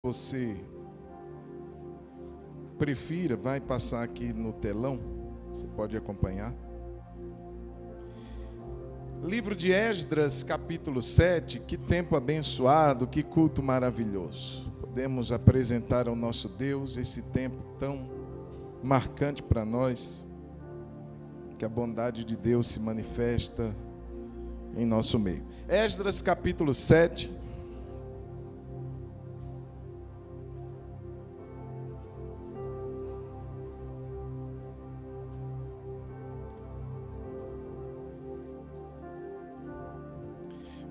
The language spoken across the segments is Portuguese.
Você prefira, vai passar aqui no telão, você pode acompanhar. Livro de Esdras, capítulo 7, que tempo abençoado, que culto maravilhoso. Podemos apresentar ao nosso Deus esse tempo tão marcante para nós, que a bondade de Deus se manifesta em nosso meio. Esdras, capítulo 7.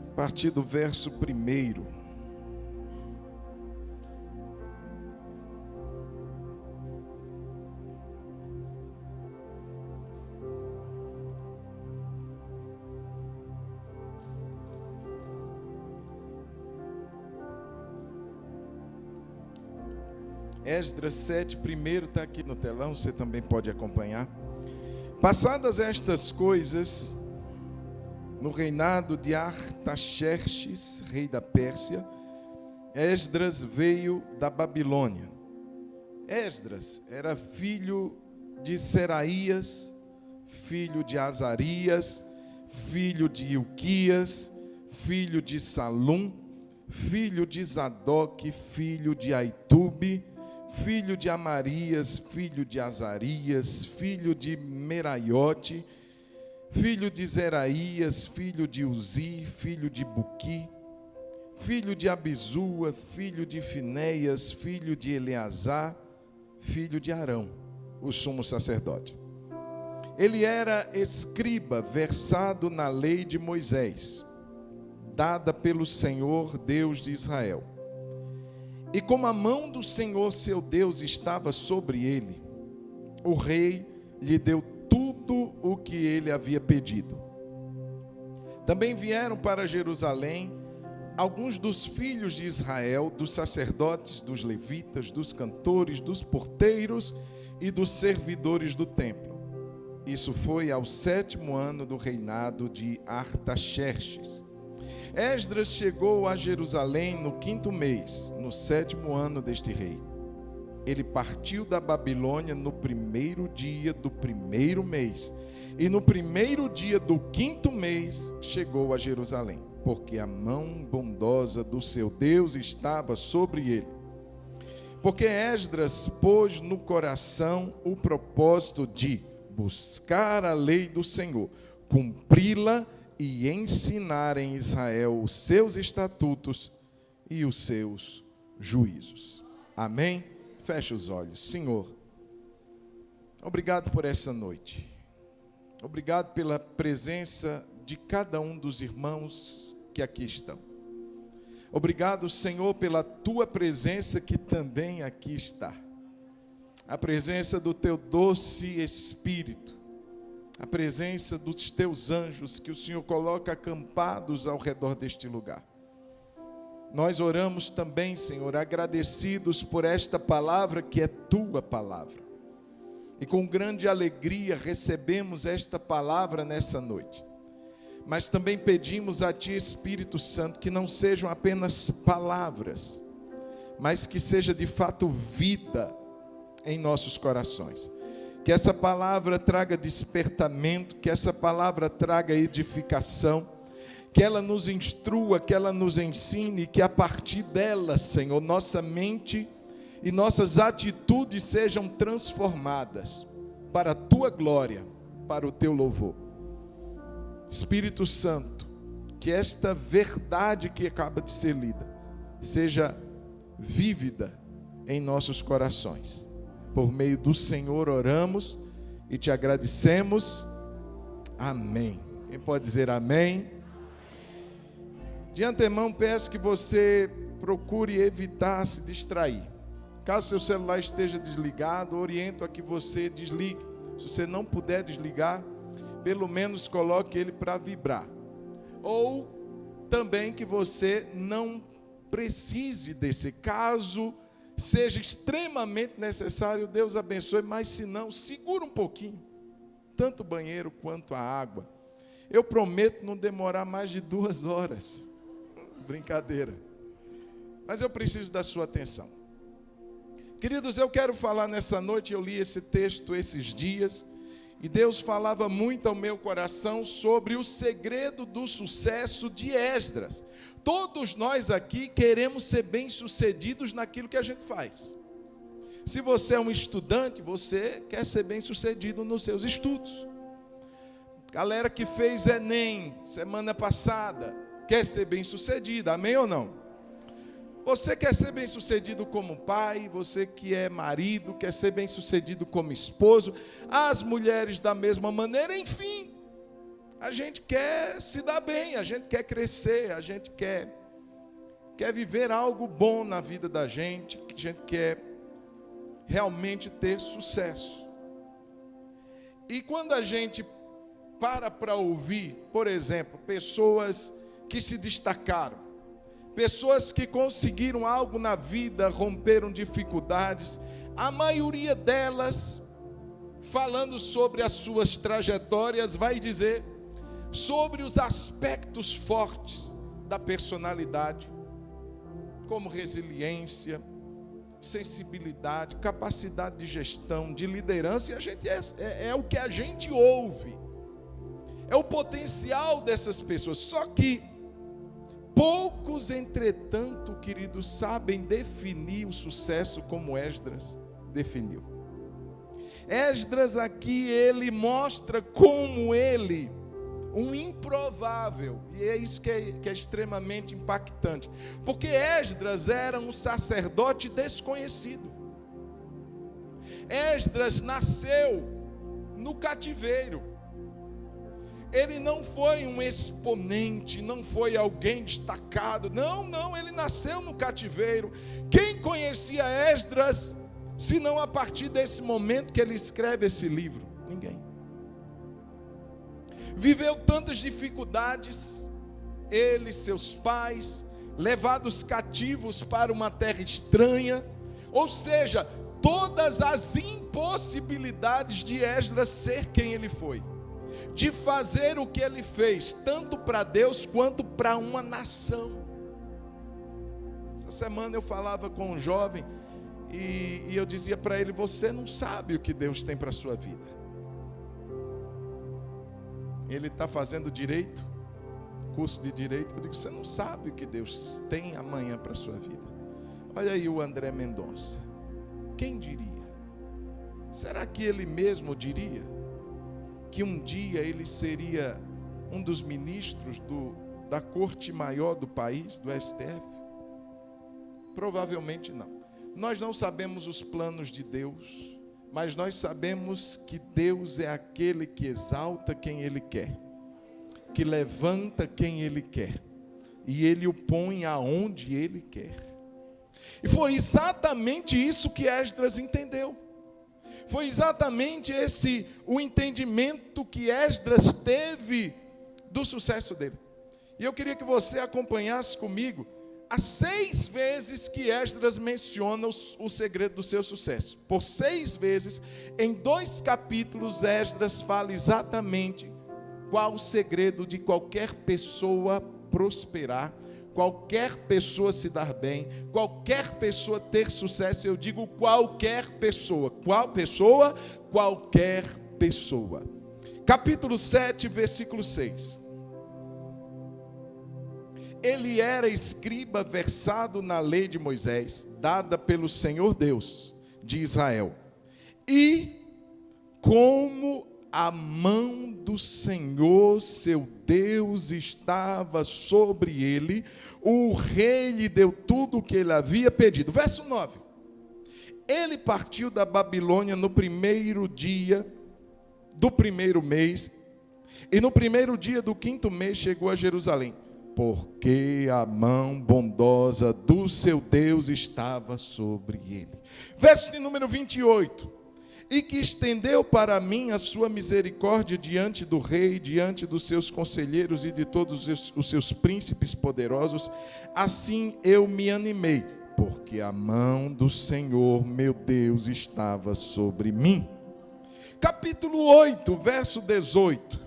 A partir do verso 1. Esdras 7, primeiro está aqui no telão, você também pode acompanhar. Passadas estas coisas, no reinado de Artaxerxes, rei da Pérsia, Esdras veio da Babilônia. Esdras era filho de Seraías, filho de Azarias, filho de Ilquias, filho de Salum, filho de Zadok, filho de Aitube, filho de Amarias, filho de Azarias, filho de Meraiote, filho de Zeraías, filho de Uzi, filho de Buqui, filho de Abizua, filho de Finéias, filho de Eleazar, filho de Arão, o sumo sacerdote. Ele era escriba, versado na lei de Moisés, dada pelo Senhor Deus de Israel. E como a mão do Senhor seu Deus estava sobre ele, o rei lhe deu tudo o que ele havia pedido. Também vieram para Jerusalém alguns dos filhos de Israel, dos sacerdotes, dos levitas, dos cantores, dos porteiros e dos servidores do templo. Isso foi ao 7º ano do reinado de Artaxerxes. Esdras chegou a Jerusalém no 5º mês, no 7º ano deste rei. Ele partiu da Babilônia no 1º dia do 1º mês, e no 1º dia do 5º mês chegou a Jerusalém, porque a mão bondosa do seu Deus estava sobre ele. Porque Esdras pôs no coração o propósito de buscar a lei do Senhor, cumpri-la e ensinar em Israel os seus estatutos e os seus juízos. Amém? Feche os olhos. Senhor, obrigado por essa noite. Obrigado pela presença de cada um dos irmãos que aqui estão. Obrigado, Senhor, pela tua presença que também aqui está. A presença do teu doce Espírito. A presença dos teus anjos que o Senhor coloca acampados ao redor deste lugar. Nós oramos também, Senhor, agradecidos por esta palavra que é tua palavra. E com grande alegria recebemos esta palavra nessa noite. Mas também pedimos a Ti, Espírito Santo, que não sejam apenas palavras, mas que seja de fato vida em nossos corações. Que essa palavra traga despertamento, que essa palavra traga edificação, que ela nos instrua, que ela nos ensine, que a partir dela, Senhor, nossa mente e nossas atitudes sejam transformadas para a Tua glória, para o Teu louvor. Espírito Santo, que esta verdade que acaba de ser lida, seja vívida em nossos corações. Por meio do Senhor oramos e te agradecemos. Amém. Quem pode dizer amém? De antemão peço que você procure evitar se distrair. Caso seu celular esteja desligado, oriento a que você desligue. Se você não puder desligar, pelo menos coloque ele para vibrar. Ou também que você não precise desse caso, seja extremamente necessário, Deus abençoe, mas se não, segura um pouquinho, tanto o banheiro quanto a água. Eu prometo não demorar mais de 2 horas. Brincadeira. mas eu preciso da sua atenção. Queridos, eu quero falar nessa noite, eu li esse texto esses dias, e Deus falava muito ao meu coração sobre o segredo do sucesso de Esdras. Todos nós aqui queremos ser bem-sucedidos naquilo que a gente faz. Se você é um estudante, você quer ser bem-sucedido nos seus estudos. Galera que fez Enem semana passada, quer ser bem-sucedida, amém ou não? Você quer ser bem-sucedido como pai, você que é marido, quer ser bem-sucedido como esposo, as mulheres da mesma maneira, enfim. A gente quer se dar bem, a gente quer crescer, a gente quer viver algo bom na vida da gente, a gente quer realmente ter sucesso. E quando a gente para ouvir, por exemplo, pessoas que se destacaram, pessoas que conseguiram algo na vida, romperam dificuldades, a maioria delas, falando sobre as suas trajetórias, vai dizer sobre os aspectos fortes da personalidade, como resiliência, sensibilidade, capacidade de gestão, de liderança, e a gente é o que a gente ouve, é o potencial dessas pessoas. Só que poucos, entretanto, queridos, sabem definir o sucesso como Esdras definiu. Esdras aqui, ele mostra como ele, um improvável, e é isso que é extremamente impactante, porque Esdras era um sacerdote desconhecido. Esdras nasceu no cativeiro. Ele não foi um exponente, não foi alguém destacado. Não, ele nasceu no cativeiro. Quem conhecia Esdras, se não a partir desse momento que ele escreve esse livro? Ninguém. Viveu tantas dificuldades, ele e seus pais, levados cativos para uma terra estranha, ou seja, todas as impossibilidades de Esdras ser quem ele foi, de fazer o que ele fez, tanto para Deus quanto para uma nação. Essa semana eu falava com um jovem e eu dizia para ele: você não sabe o que Deus tem para a sua vida. Ele está fazendo direito, curso de direito. Eu digo: você não sabe o que Deus tem amanhã para a sua vida. Olha aí o André Mendonça, quem diria? Será que ele mesmo diria que um dia ele seria um dos ministros da corte maior do país, do STF? Provavelmente não. Nós não sabemos os planos de Deus, mas nós sabemos que Deus é aquele que exalta quem Ele quer, que levanta quem Ele quer, e Ele o põe aonde Ele quer. E foi exatamente isso que Esdras entendeu. Foi exatamente esse o entendimento que Esdras teve do sucesso dele. E eu queria que você acompanhasse comigo as 6 vezes que Esdras menciona o segredo do seu sucesso. Por 6 vezes, em 2 capítulos, Esdras fala exatamente qual o segredo de qualquer pessoa prosperar, qualquer pessoa se dar bem, qualquer pessoa ter sucesso. Eu digo qualquer pessoa. Qual pessoa? Qualquer pessoa. Capítulo 7, versículo 6. Ele era escriba versado na lei de Moisés, dada pelo Senhor Deus de Israel. E como a mão do Senhor, seu Deus, estava sobre ele, o rei lhe deu tudo o que ele havia pedido. Verso 9. Ele partiu da Babilônia no primeiro dia do primeiro mês, e no primeiro dia do 5º mês chegou a Jerusalém, porque a mão bondosa do seu Deus estava sobre ele. Verso de número 28. E que estendeu para mim a sua misericórdia diante do rei, diante dos seus conselheiros e de todos os seus príncipes poderosos. Assim eu me animei, porque a mão do Senhor, meu Deus, estava sobre mim. Capítulo 8, verso 18.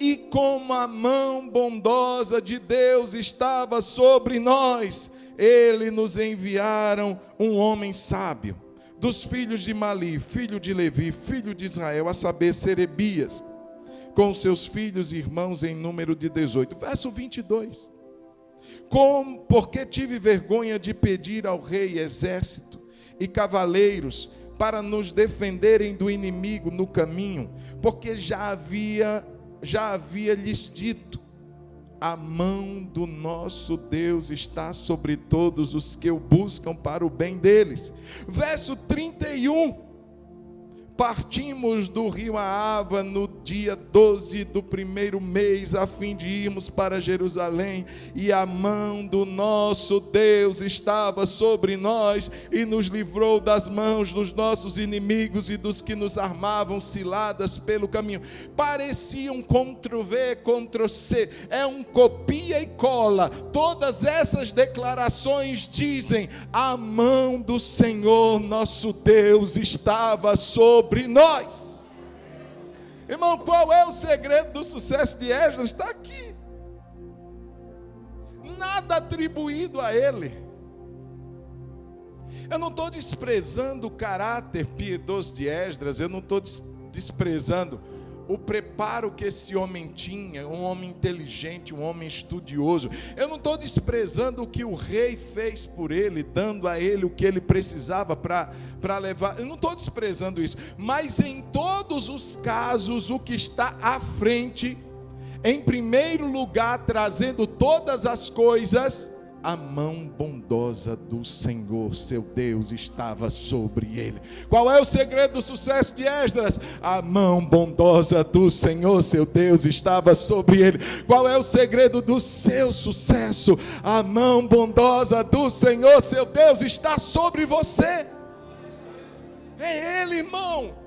E como a mão bondosa de Deus estava sobre nós, ele nos enviaram um homem sábio, dos filhos de Mali, filho de Levi, filho de Israel, a saber, Serebias, com seus filhos e irmãos em número de 18. Verso 22. Porque tive vergonha de pedir ao rei exército e cavaleiros para nos defenderem do inimigo no caminho, porque já havia lhes dito: a mão do nosso Deus está sobre todos os que o buscam para o bem deles. Verso 31. Partimos do rio Ahava no dia 12 do primeiro mês, a fim de irmos para Jerusalém, e a mão do nosso Deus estava sobre nós, e nos livrou das mãos dos nossos inimigos e dos que nos armavam ciladas pelo caminho. Parecia um Ctrl-V, Ctrl-C, é um copia e cola. Todas essas declarações dizem: a mão do Senhor nosso Deus estava sobre nós. Irmão, qual é o segredo do sucesso de Esdras? Está aqui. Nada atribuído a ele. Eu não estou desprezando o caráter piedoso de Esdras, eu não estou desprezando o preparo que esse homem tinha, um homem inteligente, um homem estudioso. Eu não estou desprezando o que o rei fez por ele, dando a ele o que ele precisava para levar. Eu não estou desprezando isso. Mas em todos os casos, o que está à frente, em primeiro lugar, trazendo todas as coisas, a mão bondosa do Senhor, seu Deus, estava sobre ele. Qual é o segredo do sucesso de Esdras? A mão bondosa do Senhor, seu Deus, estava sobre ele. Qual é o segredo do seu sucesso? A mão bondosa do Senhor, seu Deus, está sobre você. É ele, irmão.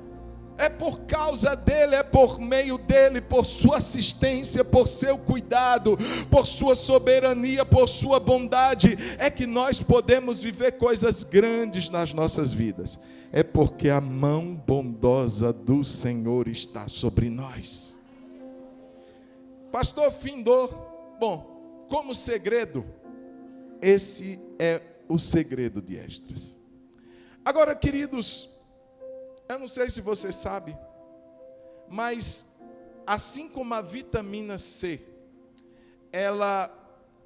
É por causa dele, é por meio dele, por sua assistência, por seu cuidado, por sua soberania, por sua bondade, é que nós podemos viver coisas grandes nas nossas vidas. É porque a mão bondosa do Senhor está sobre nós. Pastor Findor, bom, como segredo, esse é o segredo de Esdras. Agora, queridos, eu não sei se você sabe, mas assim como a vitamina C, ela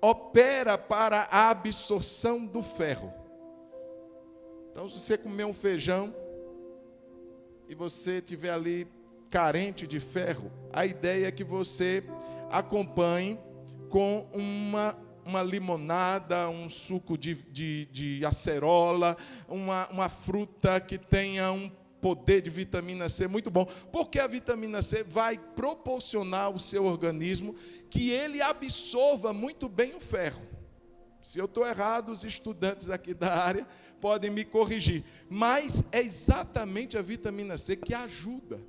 opera para a absorção do ferro. Então, se você comer um feijão e você estiver ali carente de ferro, a ideia é que você acompanhe com uma limonada, um suco de acerola, uma fruta que tenha um poder de vitamina C muito bom, porque a vitamina C vai proporcionar ao seu organismo que ele absorva muito bem o ferro. Se eu estou errado, os estudantes aqui da área podem me corrigir, mas é exatamente a vitamina C que ajuda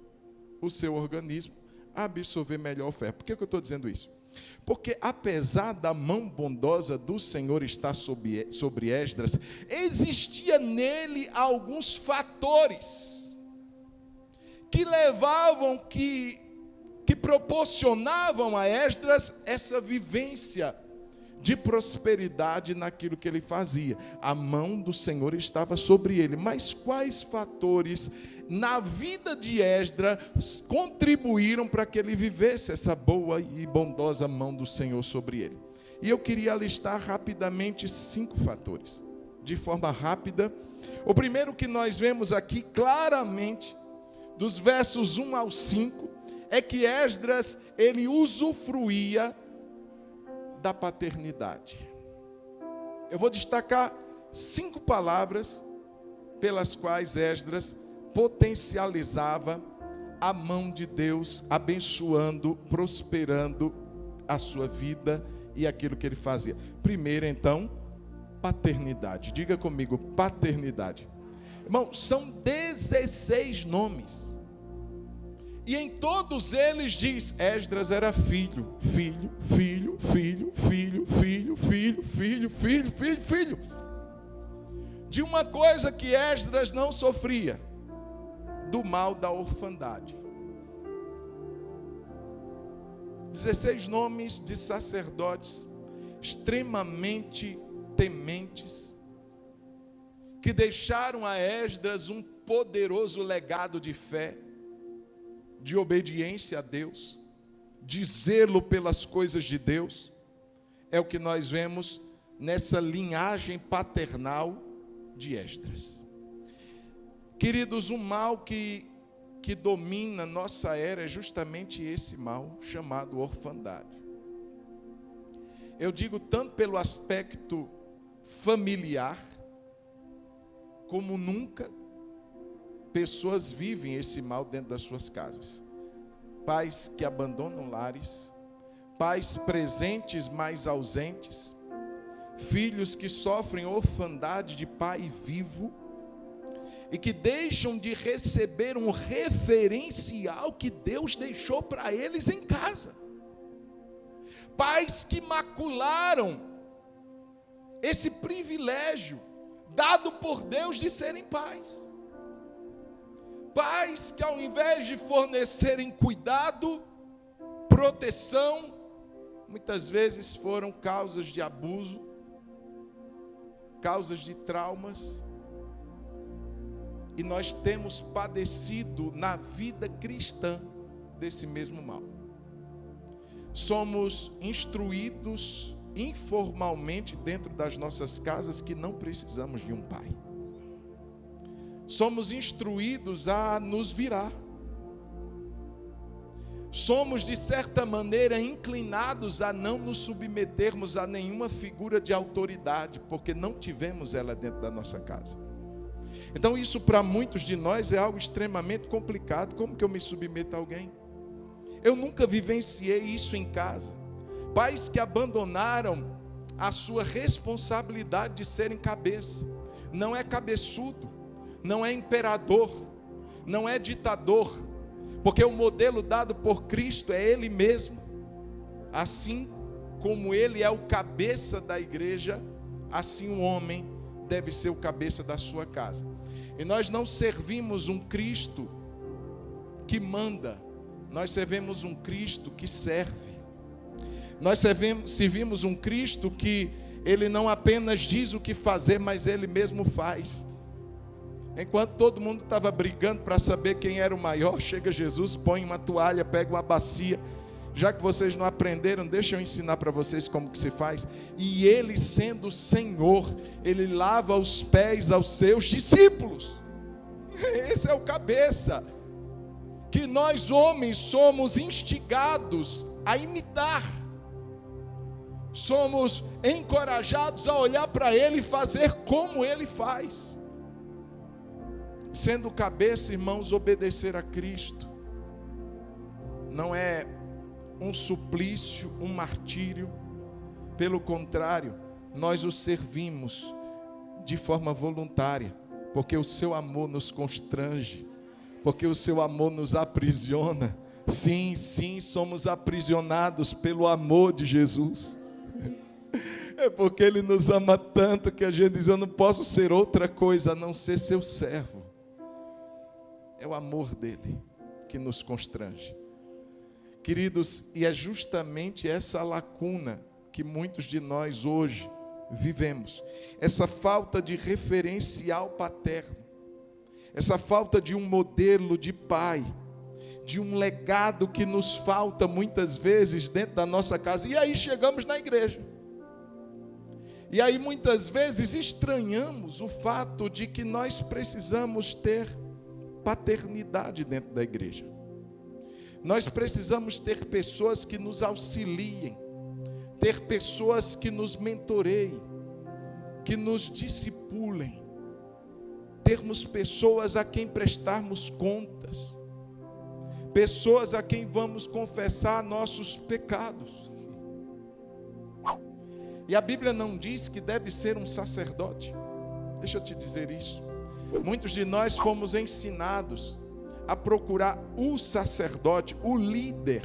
o seu organismo a absorver melhor o ferro. Por que eu estou dizendo isso? Porque apesar da mão bondosa do Senhor estar sobre Esdras, existia nele alguns fatores que levavam, que proporcionavam a Esdras essa vivência de prosperidade naquilo que ele fazia. A mão do Senhor estava sobre ele. Mas quais fatores na vida de Esdras contribuíram para que ele vivesse essa boa e bondosa mão do Senhor sobre ele? E eu queria listar rapidamente 5 fatores, de forma rápida. O primeiro que nós vemos aqui claramente, dos versos 1 ao 5, é que Esdras, ele usufruía da paternidade. Eu vou destacar 5 palavras pelas quais Esdras potencializava a mão de Deus, abençoando, prosperando a sua vida e aquilo que ele fazia. Primeiro, então, paternidade. Diga comigo, paternidade. Irmão, são 16 nomes. E em todos eles diz: Esdras era filho, filho, filho, filho, filho, filho, filho, filho, filho, filho, filho. De uma coisa que Esdras não sofria: do mal da orfandade. 16 nomes de sacerdotes extremamente tementes, que deixaram a Esdras um poderoso legado de fé, de obediência a Deus, de zelo pelas coisas de Deus. É o que nós vemos nessa linhagem paternal de Esdras. Queridos, o mal que domina nossa era é justamente esse mal chamado orfandade. Eu digo tanto pelo aspecto familiar, como nunca pessoas vivem esse mal dentro das suas casas. Pais que abandonam lares, pais presentes mas ausentes, filhos que sofrem orfandade de pai vivo e que deixam de receber um referencial que Deus deixou para eles em casa. Pais que macularam esse privilégio dado por Deus de serem pais. Pais que, ao invés de fornecerem cuidado, proteção, muitas vezes foram causas de abuso, causas de traumas, e nós temos padecido na vida cristã desse mesmo mal. Somos instruídos informalmente dentro das nossas casas que não precisamos de um pai. Somos instruídos a nos virar. Somos, de certa maneira, inclinados a não nos submetermos a nenhuma figura de autoridade, porque não tivemos ela dentro da nossa casa. Então isso para muitos de nós é algo extremamente complicado. Como que eu me submeto a alguém? Eu nunca vivenciei isso em casa. Pais que abandonaram a sua responsabilidade de serem cabeça. Não é cabeçudo, não é imperador, não é ditador, porque o modelo dado por Cristo é Ele mesmo. Assim como Ele é o cabeça da igreja, assim o homem deve ser o cabeça da sua casa. E nós não servimos um Cristo que manda, nós servimos um Cristo que serve. Nós servimos um Cristo que Ele não apenas diz o que fazer, mas Ele mesmo faz. Enquanto todo mundo estava brigando para saber quem era o maior, chega Jesus, põe uma toalha, pega uma bacia. Já que vocês não aprenderam, deixa eu ensinar para vocês como que se faz. E Ele, sendo o Senhor, Ele lava os pés aos seus discípulos. Esse é o cabeça que nós homens somos instigados a imitar. Somos encorajados a olhar para Ele e fazer como Ele faz. Sendo cabeça, irmãos, obedecer a Cristo não é um suplício, um martírio. Pelo contrário, nós o servimos de forma voluntária, porque o seu amor nos constrange, porque o seu amor nos aprisiona. Sim, sim, somos aprisionados pelo amor de Jesus. É porque Ele nos ama tanto que a gente diz: eu não posso ser outra coisa a não ser seu servo. É o amor dele que nos constrange. Queridos, e é justamente essa lacuna que muitos de nós hoje vivemos. Essa falta de referencial paterno. Essa falta de um modelo de pai. De um legado que nos falta muitas vezes dentro da nossa casa. E aí chegamos na igreja. E aí muitas vezes estranhamos o fato de que nós precisamos ter paternidade dentro da igreja. Nós precisamos ter pessoas que nos auxiliem, ter pessoas que nos mentoreiem, que nos discipulem, termos pessoas a quem prestarmos contas, pessoas a quem vamos confessar nossos pecados. E a Bíblia não diz que deve ser um sacerdote. Deixa eu te dizer isso. Muitos de nós fomos ensinados a procurar o sacerdote, o líder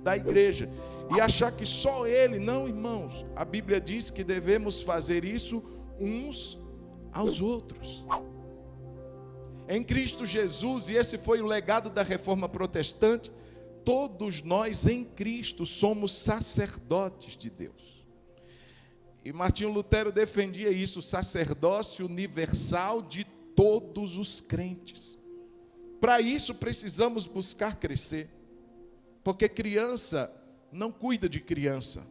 da igreja, e achar que só ele. Não, irmãos, a Bíblia diz que devemos fazer isso uns aos outros. Em Cristo Jesus, e esse foi o legado da reforma protestante, todos nós em Cristo somos sacerdotes de Deus. E Martinho Lutero defendia isso, o sacerdócio universal de todos os crentes. Para isso precisamos buscar crescer, porque criança não cuida de criança.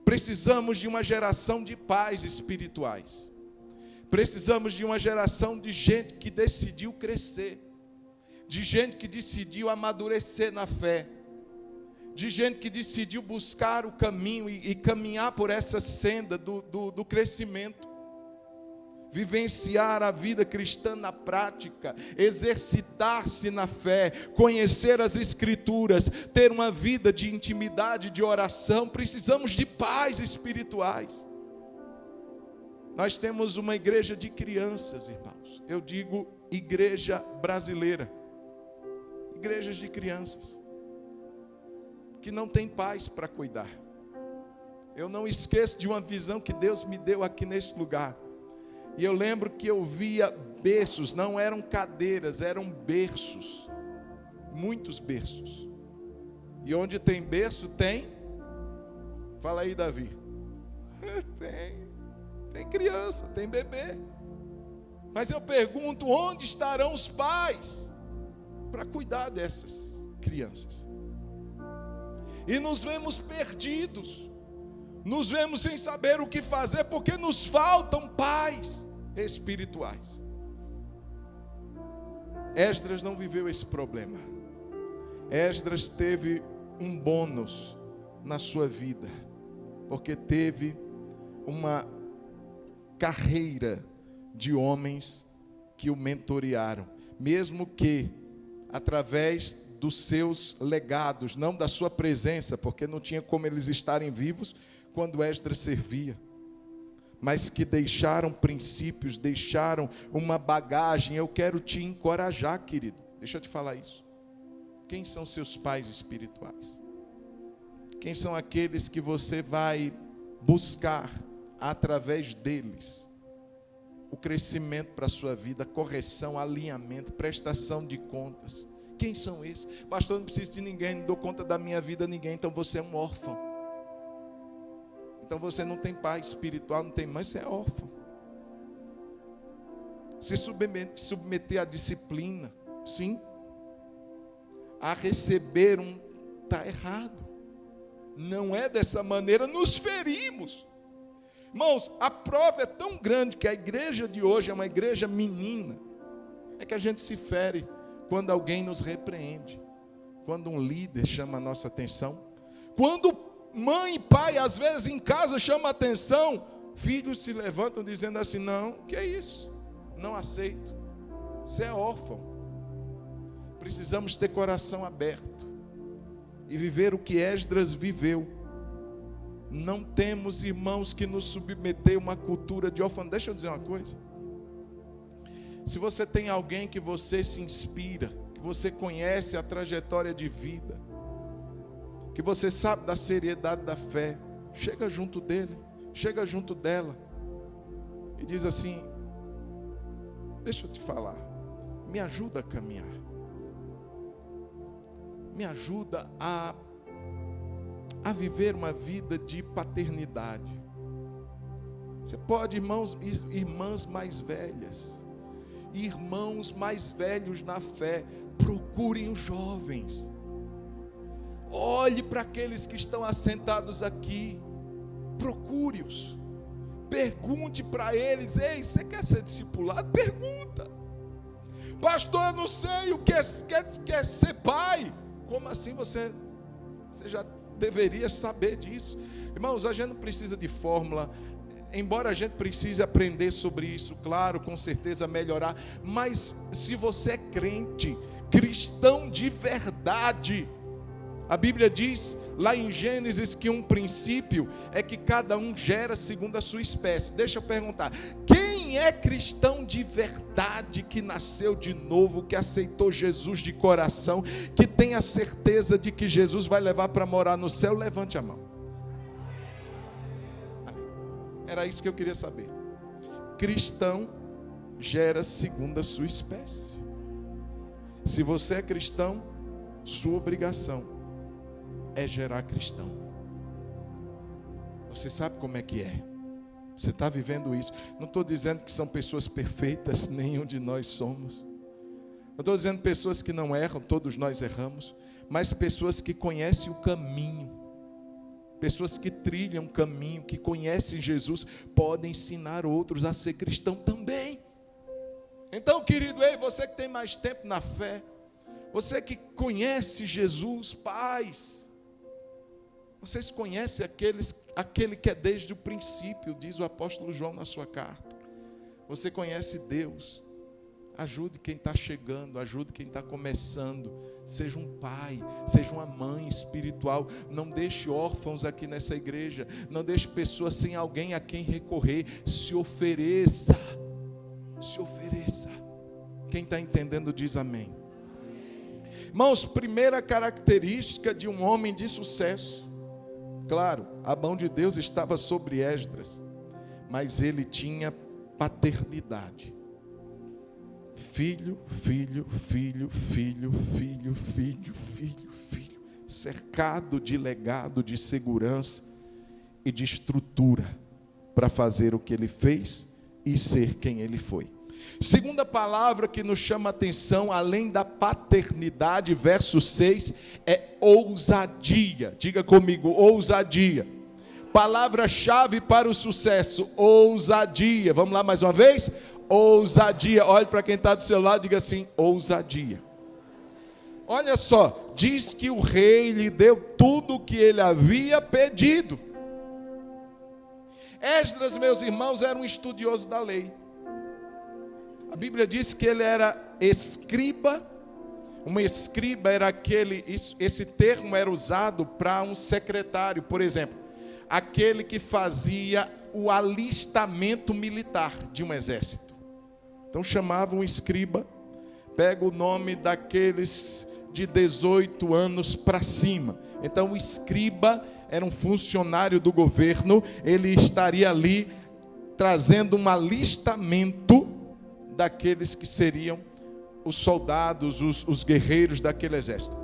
Precisamos de uma geração de pais espirituais. Precisamos de uma geração de gente que decidiu crescer, de gente que decidiu amadurecer na fé, de gente que decidiu buscar o caminho e caminhar por essa senda do crescimento, vivenciar a vida cristã na prática, exercitar-se na fé, conhecer as Escrituras, ter uma vida de intimidade, de oração. Precisamos de pais espirituais. Nós temos uma igreja de crianças, irmãos. Eu digo igreja brasileira, igrejas de crianças que não tem pais para cuidar. Eu não esqueço de uma visão que Deus me deu aqui nesse lugar. E eu lembro que eu via berços, não eram cadeiras, eram berços. Muitos berços. E onde tem berço, tem? Fala aí, Davi. Tem criança, tem bebê. Mas eu pergunto, onde estarão os pais para cuidar dessas crianças? E nos vemos perdidos, nos vemos sem saber o que fazer, porque nos faltam pais espirituais. Esdras não viveu esse problema. Esdras teve um bônus na sua vida, porque teve uma carreira de homens que o mentorearam, mesmo que através dos seus legados, não da sua presença, porque não tinha como eles estarem vivos quando Esdras servia, mas que deixaram princípios, deixaram uma bagagem. Eu quero te encorajar, querido, deixa eu te falar isso. Quem são seus pais espirituais? Quem são aqueles que você vai buscar através deles o crescimento para a sua vida, correção, alinhamento, prestação de contas? Quem são esses? Pastor, não preciso de ninguém, não dou conta da minha vida a ninguém. Então você é um órfão. Então você não tem pai espiritual, não tem mãe, você é órfão. Se submeter à disciplina, sim. A receber está errado. Não é dessa maneira, nos ferimos. Irmãos, a prova é tão grande que a igreja de hoje é uma igreja menina, é que a gente se fere quando alguém nos repreende, quando um líder chama a nossa atenção, quando mãe e pai, às vezes em casa, chamam a atenção, filhos se levantam dizendo assim: não, que é isso? Não aceito, você é órfão. Precisamos ter coração aberto e viver o que Esdras viveu. Não temos, irmãos, que nos submeter a uma cultura de orfandade. Deixa eu dizer uma coisa. Se você tem alguém que você se inspira, que você conhece a trajetória de vida, que você sabe da seriedade da fé, chega junto dele, chega junto dela e diz assim: deixa eu te falar, me ajuda a caminhar, me ajuda a viver uma vida de paternidade. Você pode, irmãos, irmãs mais velhas, irmãos mais velhos na fé, procurem os jovens. Olhe para aqueles que estão assentados aqui, procure-os, pergunte para eles: ei, você quer ser discipulado? Pergunta. Pastor, eu não sei o que é ser pai. Como assim você já deveria saber disso? Irmãos, a gente não precisa de fórmula, embora a gente precise aprender sobre isso, claro, com certeza melhorar, mas se você é crente, cristão de verdade, a Bíblia diz lá em Gênesis que um princípio é que cada um gera segundo a sua espécie. Deixa eu perguntar, quem é cristão de verdade, que nasceu de novo, que aceitou Jesus de coração, que tem a certeza de que Jesus vai levar para morar no céu? Levante a mão. Era isso que eu queria saber. Cristão gera segundo a sua espécie. Se você é cristão, sua obrigação é gerar cristão. Você sabe como é que é? Você está vivendo isso? Não estou dizendo que são pessoas perfeitas, nenhum de nós somos. Não estou dizendo pessoas que não erram, todos nós erramos. Mas pessoas que conhecem o caminho. Pessoas que trilham o caminho, que conhecem Jesus, podem ensinar outros a ser cristão também. Então, querido, ei, você que tem mais tempo na fé, você que conhece Jesus, pais, vocês conhecem aquele que é desde o princípio, diz o apóstolo João na sua carta. Você conhece Deus. Ajude quem está chegando, ajude quem está começando. Seja um pai, seja uma mãe espiritual. Não deixe órfãos aqui nessa igreja. Não deixe pessoas sem alguém a quem recorrer. Se ofereça. Se ofereça. Quem está entendendo diz amém. Irmãos, primeira característica de um homem de sucesso. Claro, a mão de Deus estava sobre Esdras, mas ele tinha paternidade. Filho, filho, filho, filho, filho, filho, filho, filho, cercado de legado, de segurança e de estrutura para fazer o que ele fez e ser quem ele foi. Segunda palavra que nos chama a atenção, além da paternidade, verso 6, é ousadia. Diga comigo, ousadia. Palavra-chave para o sucesso, ousadia. Vamos lá mais uma vez? Ousadia. Olhe para quem está do seu lado e diga assim, ousadia. Olha só, diz que o rei lhe deu tudo o que ele havia pedido. Esdras, meus irmãos, era um estudioso da lei. A Bíblia diz que ele era escriba. Um escriba era esse termo era usado para um secretário, por exemplo, aquele que fazia o alistamento militar de um exército. Então chamavam um escriba, pega o nome daqueles de 18 anos para cima. Então o escriba era um funcionário do governo, ele estaria ali trazendo um alistamento daqueles que seriam os soldados, os guerreiros daquele exército.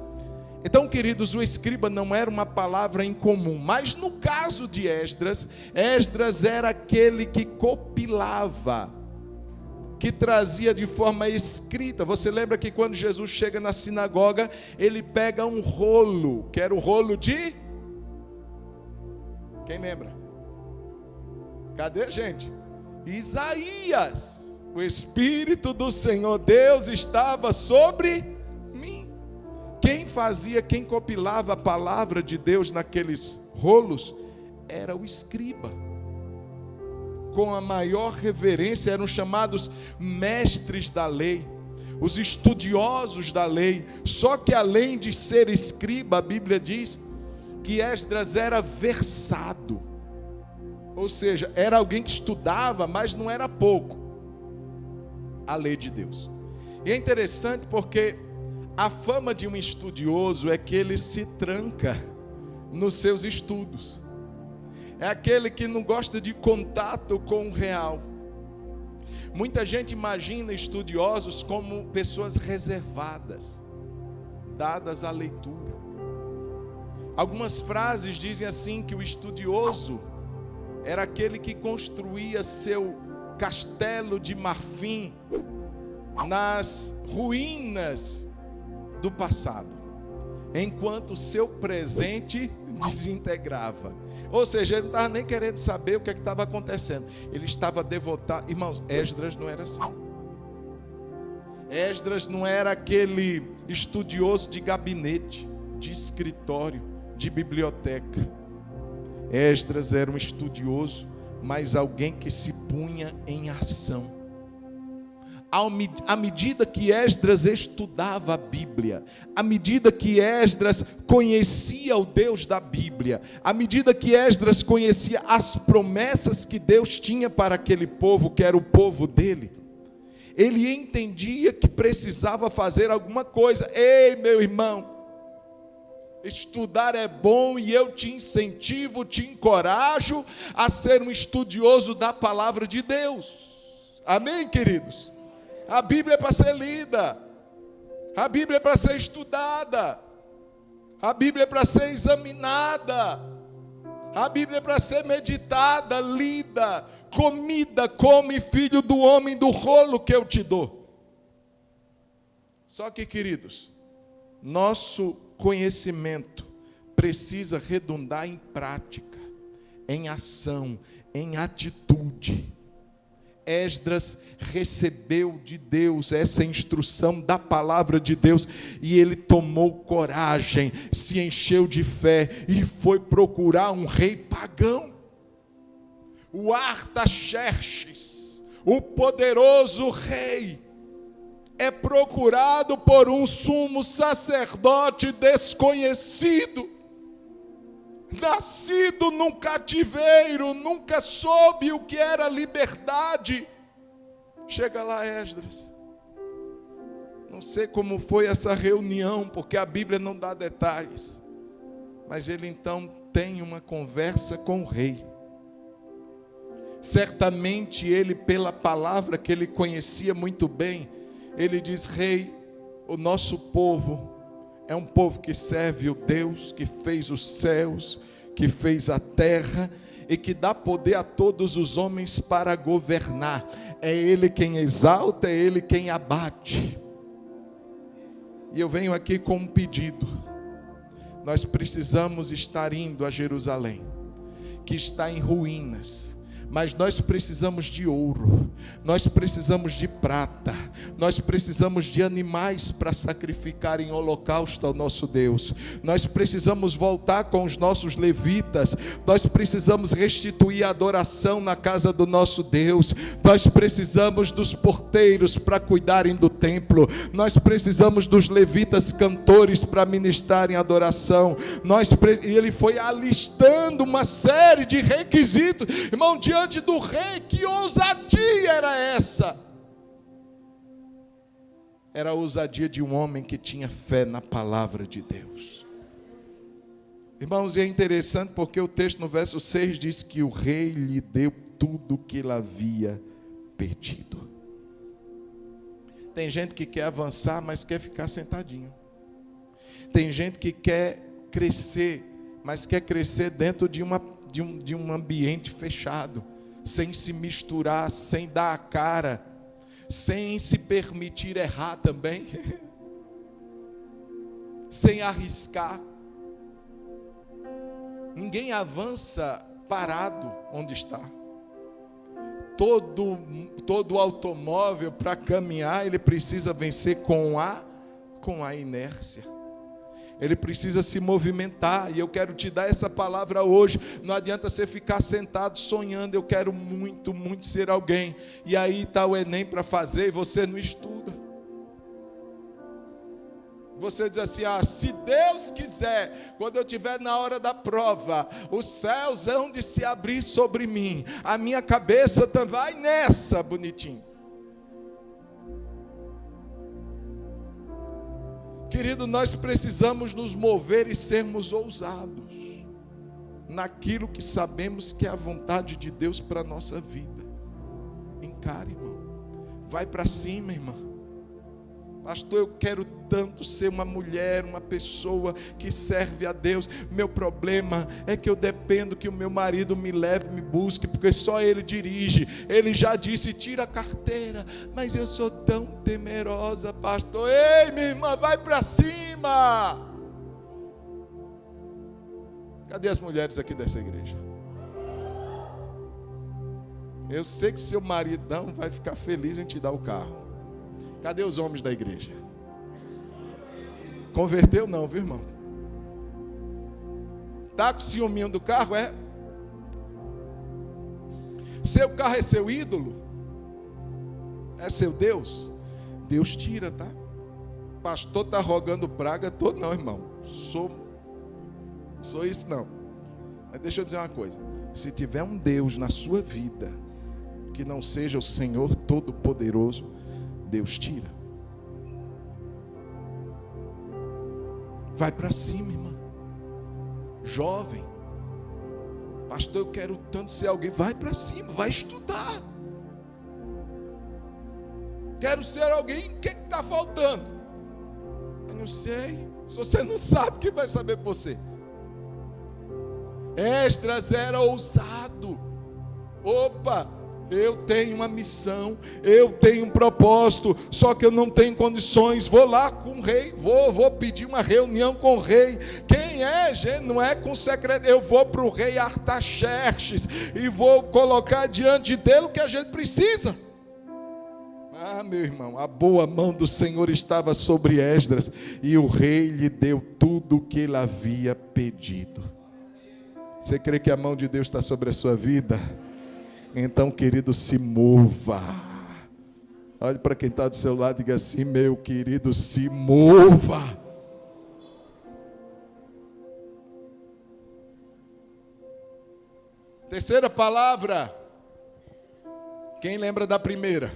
Então, queridos, o escriba não era uma palavra incomum, mas no caso de Esdras, Esdras era aquele que compilava, que trazia de forma escrita. Você lembra que quando Jesus chega na sinagoga, ele pega um rolo, que era o rolo de... Quem lembra? Cadê a gente? Isaías. O Espírito do Senhor Deus estava sobre mim. Quem fazia, quem compilava a palavra de Deus naqueles rolos, era o escriba. Com a maior reverência, eram chamados mestres da lei, os estudiosos da lei. Só que além de ser escriba, a Bíblia diz que Esdras era versado. Ou seja, era alguém que estudava, mas não era pouco, a lei de Deus. E é interessante porque a fama de um estudioso é que ele se tranca nos seus estudos. É aquele que não gosta de contato com o real. Muita gente imagina estudiosos como pessoas reservadas, dadas à leitura. Algumas frases dizem assim que o estudioso era aquele que construía seu castelo de marfim nas ruínas do passado, enquanto o seu presente desintegrava. Ou seja, ele não estava nem querendo saber o que estava acontecendo, ele estava devotado. Irmãos, Esdras não era assim. Esdras não era aquele estudioso de gabinete, de escritório, de biblioteca. Esdras era um estudioso, mas alguém que se punha em ação. À medida que Esdras estudava a Bíblia, à medida que Esdras conhecia o Deus da Bíblia, à medida que Esdras conhecia as promessas que Deus tinha para aquele povo, que era o povo dele, ele entendia que precisava fazer alguma coisa. Ei, meu irmão, estudar é bom e eu te incentivo, te encorajo a ser um estudioso da palavra de Deus. Amém, queridos? A Bíblia é para ser lida, a Bíblia é para ser estudada, a Bíblia é para ser examinada, A Bíblia é para ser meditada, lida, comida, come, filho do homem, do rolo que eu te dou. Só que, queridos, nosso conhecimento precisa redundar em prática, em ação, em atitude. Esdras recebeu de Deus essa instrução da palavra de Deus e ele tomou coragem, se encheu de fé e foi procurar um rei pagão. O Artaxerxes, o poderoso rei, é procurado por um sumo sacerdote desconhecido, nascido num cativeiro, nunca soube o que era liberdade. Chega lá Esdras. Não sei como foi essa reunião, porque a Bíblia não dá detalhes. Mas ele então tem uma conversa com o rei. Certamente ele, pela palavra que ele conhecia muito bem, ele diz: rei, o nosso povo é um povo que serve o Deus que fez os céus, que fez a terra e que dá poder a todos os homens para governar. É Ele quem exalta, é Ele quem abate. E eu venho aqui com um pedido. Nós precisamos estar indo a Jerusalém, que está em ruínas. Mas nós precisamos de ouro, nós precisamos de prata, nós precisamos de animais para sacrificar em holocausto ao nosso Deus. Nós precisamos voltar com os nossos levitas, nós precisamos restituir a adoração na casa do nosso Deus. Nós precisamos dos porteiros para cuidarem do templo, nós precisamos dos levitas cantores para ministrarem adoração. E ele foi alistando uma série de requisitos, irmão, diante do rei. Que ousadia era essa? Era a ousadia de um homem que tinha fé na palavra de Deus. Irmãos, e é interessante porque o texto no verso 6 diz que o rei lhe deu tudo o que ele havia pedido. Tem gente que quer avançar, mas quer ficar sentadinho. Tem gente que quer crescer, mas quer crescer dentro de um ambiente fechado, sem se misturar, sem dar a cara, sem se permitir errar também, sem arriscar. Ninguém avança parado onde está. Todo automóvel, para caminhar, ele precisa vencer com a inércia. Ele precisa se movimentar, e eu quero te dar essa palavra hoje. Não adianta você ficar sentado sonhando: eu quero muito, muito ser alguém, e aí está o Enem para fazer e você não estuda. Você diz assim: se Deus quiser, quando eu estiver na hora da prova, os céus hão de se abrir sobre mim, a minha cabeça vai nessa, bonitinho. Querido, nós precisamos nos mover e sermos ousados naquilo que sabemos que é a vontade de Deus para a nossa vida. Encare, irmão. Vai para cima, irmã. Pastor, eu quero tanto ser uma mulher, uma pessoa que serve a Deus. Meu problema é que eu dependo que o meu marido me leve, me busque, porque só ele dirige. Ele já disse: tira a carteira. Mas eu sou tão temerosa, pastor. Ei, minha irmã, vai para cima. Cadê as mulheres aqui dessa igreja? Eu sei que seu maridão vai ficar feliz em te dar o carro. Cadê os homens da igreja? Converteu não, viu, irmão? Está com ciúminho do carro, é? Seu carro é seu ídolo? É seu Deus? Deus tira, tá? Pastor está rogando praga, não, irmão. Sou isso não. Mas deixa eu dizer uma coisa: se tiver um Deus na sua vida que não seja o Senhor Todo-Poderoso, Deus tira. Vai para cima, irmã. Jovem, pastor, eu quero tanto ser alguém. Vai para cima, vai estudar. Quero ser alguém. O que está faltando? Eu não sei. Se você não sabe, quem vai saber por você? Esdras era ousado. Opa, eu tenho uma missão, eu tenho um propósito, só que eu não tenho condições. Vou lá com o rei, vou pedir uma reunião com o rei. Quem é, gente? Não é com segredo. Eu vou para o rei Artaxerxes e vou colocar diante dele o que a gente precisa. Ah, meu irmão, a boa mão do Senhor estava sobre Esdras e o rei lhe deu tudo o que ele havia pedido. Você crê que a mão de Deus está sobre a sua vida? Então, querido, se mova. Olhe para quem está do seu lado e diga assim: meu querido, se mova. Terceira palavra. Quem lembra da primeira?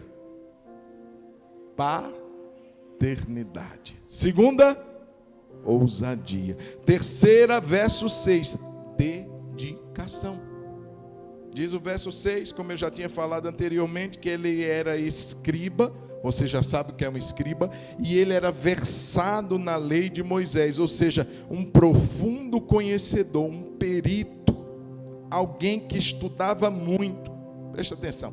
Paternidade. Segunda, ousadia. Terceira, verso 6, dedicação. Diz o verso 6, como eu já tinha falado anteriormente, que ele era escriba. Você já sabe o que é um escriba. E ele era versado na lei de Moisés, ou seja, um profundo conhecedor, um perito, alguém que estudava muito. Presta atenção.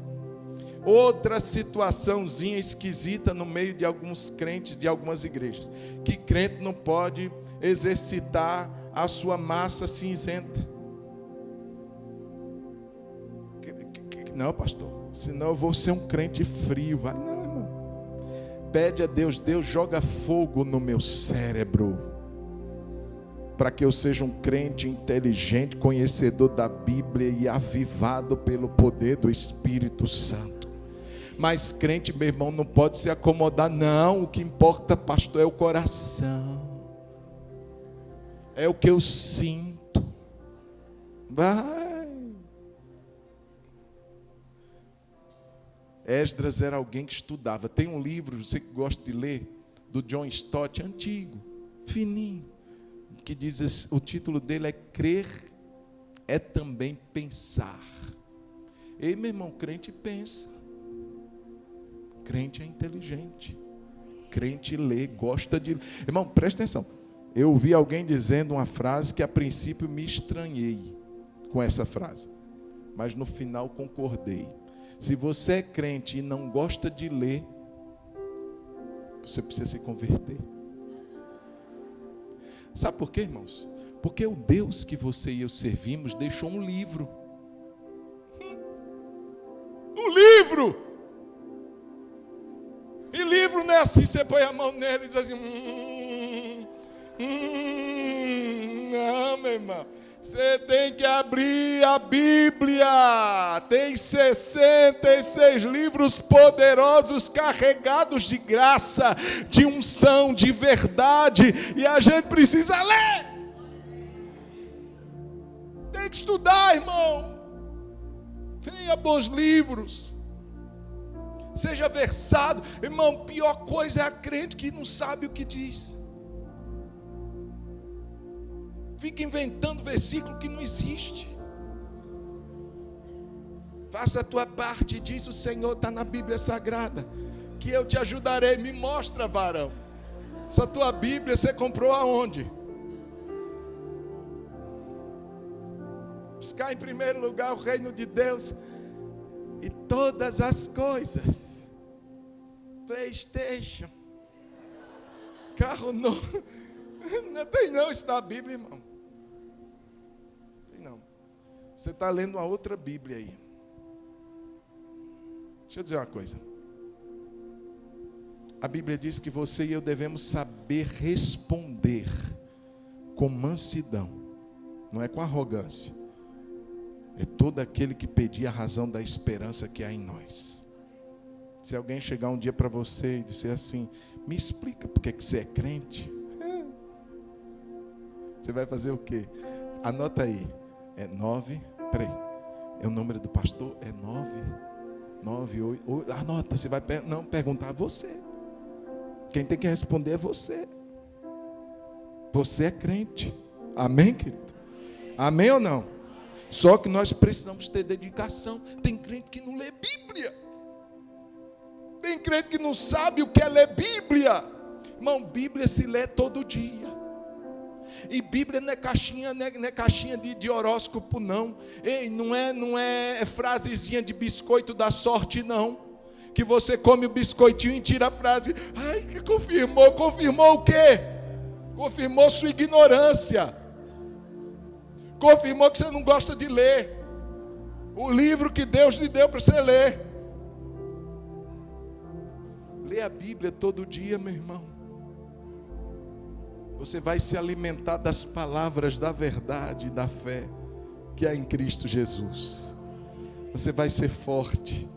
Outra situaçãozinha esquisita no meio de alguns crentes, de algumas igrejas, que crente não pode exercitar a sua massa cinzenta. Não, pastor, senão eu vou ser um crente frio. Vai, não, irmão. Pede a Deus: Deus, joga fogo no meu cérebro, para que eu seja um crente inteligente, conhecedor da Bíblia e avivado pelo poder do Espírito Santo. Mas crente, meu irmão, não pode se acomodar, não. O que importa, pastor, é o coração, é o que eu sinto. Vai. Esdras era alguém que estudava. Tem um livro, você que gosta de ler, do John Stott, antigo, fininho, que diz, o título dele é Crer é também pensar. Ei, meu irmão, crente pensa. Crente é inteligente. Crente lê, gosta de... Irmão, presta atenção. Eu ouvi alguém dizendo uma frase que a princípio me estranhei com essa frase, mas no final concordei. Se você é crente e não gosta de ler, você precisa se converter. Sabe por quê, irmãos? Porque o Deus que você e eu servimos deixou um livro. Um livro! E livro não é assim, você põe a mão nele e diz assim: não, meu irmão. Você tem que abrir a Bíblia. Tem 66 livros poderosos, carregados de graça, de unção, de verdade. E a gente precisa ler. Tem que estudar, irmão. Tenha bons livros. Seja versado. Irmão, pior coisa é a crente que não sabe o que diz. Fica inventando versículo que não existe. Faça a tua parte, diz o Senhor, está na Bíblia Sagrada, que eu te ajudarei. Me mostra, varão. Essa tua Bíblia você comprou aonde? Buscar em primeiro lugar o reino de Deus e todas as coisas. PlayStation, carro novo. Não tem não, isso na Bíblia, irmão. Tem não. Você está lendo uma outra Bíblia aí. Deixa eu dizer uma coisa. A Bíblia diz que você e eu devemos saber responder com mansidão. Não é com arrogância. É todo aquele que pedir a razão da esperança que há em nós. Se alguém chegar um dia para você e dizer assim: me explica por que você é crente. Você vai fazer o quê? Anota aí. É 9. Peraí. É o número do pastor? É 9, 8. Anota. Você vai não perguntar a você. Quem tem que responder é você. Você é crente. Amém, querido? Amém ou não? Só que nós precisamos ter dedicação. Tem crente que não lê Bíblia. Tem crente que não sabe o que é ler Bíblia. Irmão, Bíblia se lê todo dia. E Bíblia não é caixinha de horóscopo, não. Ei, não é frasezinha de biscoito da sorte, não. Que você come o biscoitinho e tira a frase. Ai, que confirmou o quê? Confirmou sua ignorância. Confirmou que você não gosta de ler o livro que Deus lhe deu para você ler. Lê a Bíblia todo dia, meu irmão. Você vai se alimentar das palavras da verdade e da fé que há em Cristo Jesus. Você vai ser forte.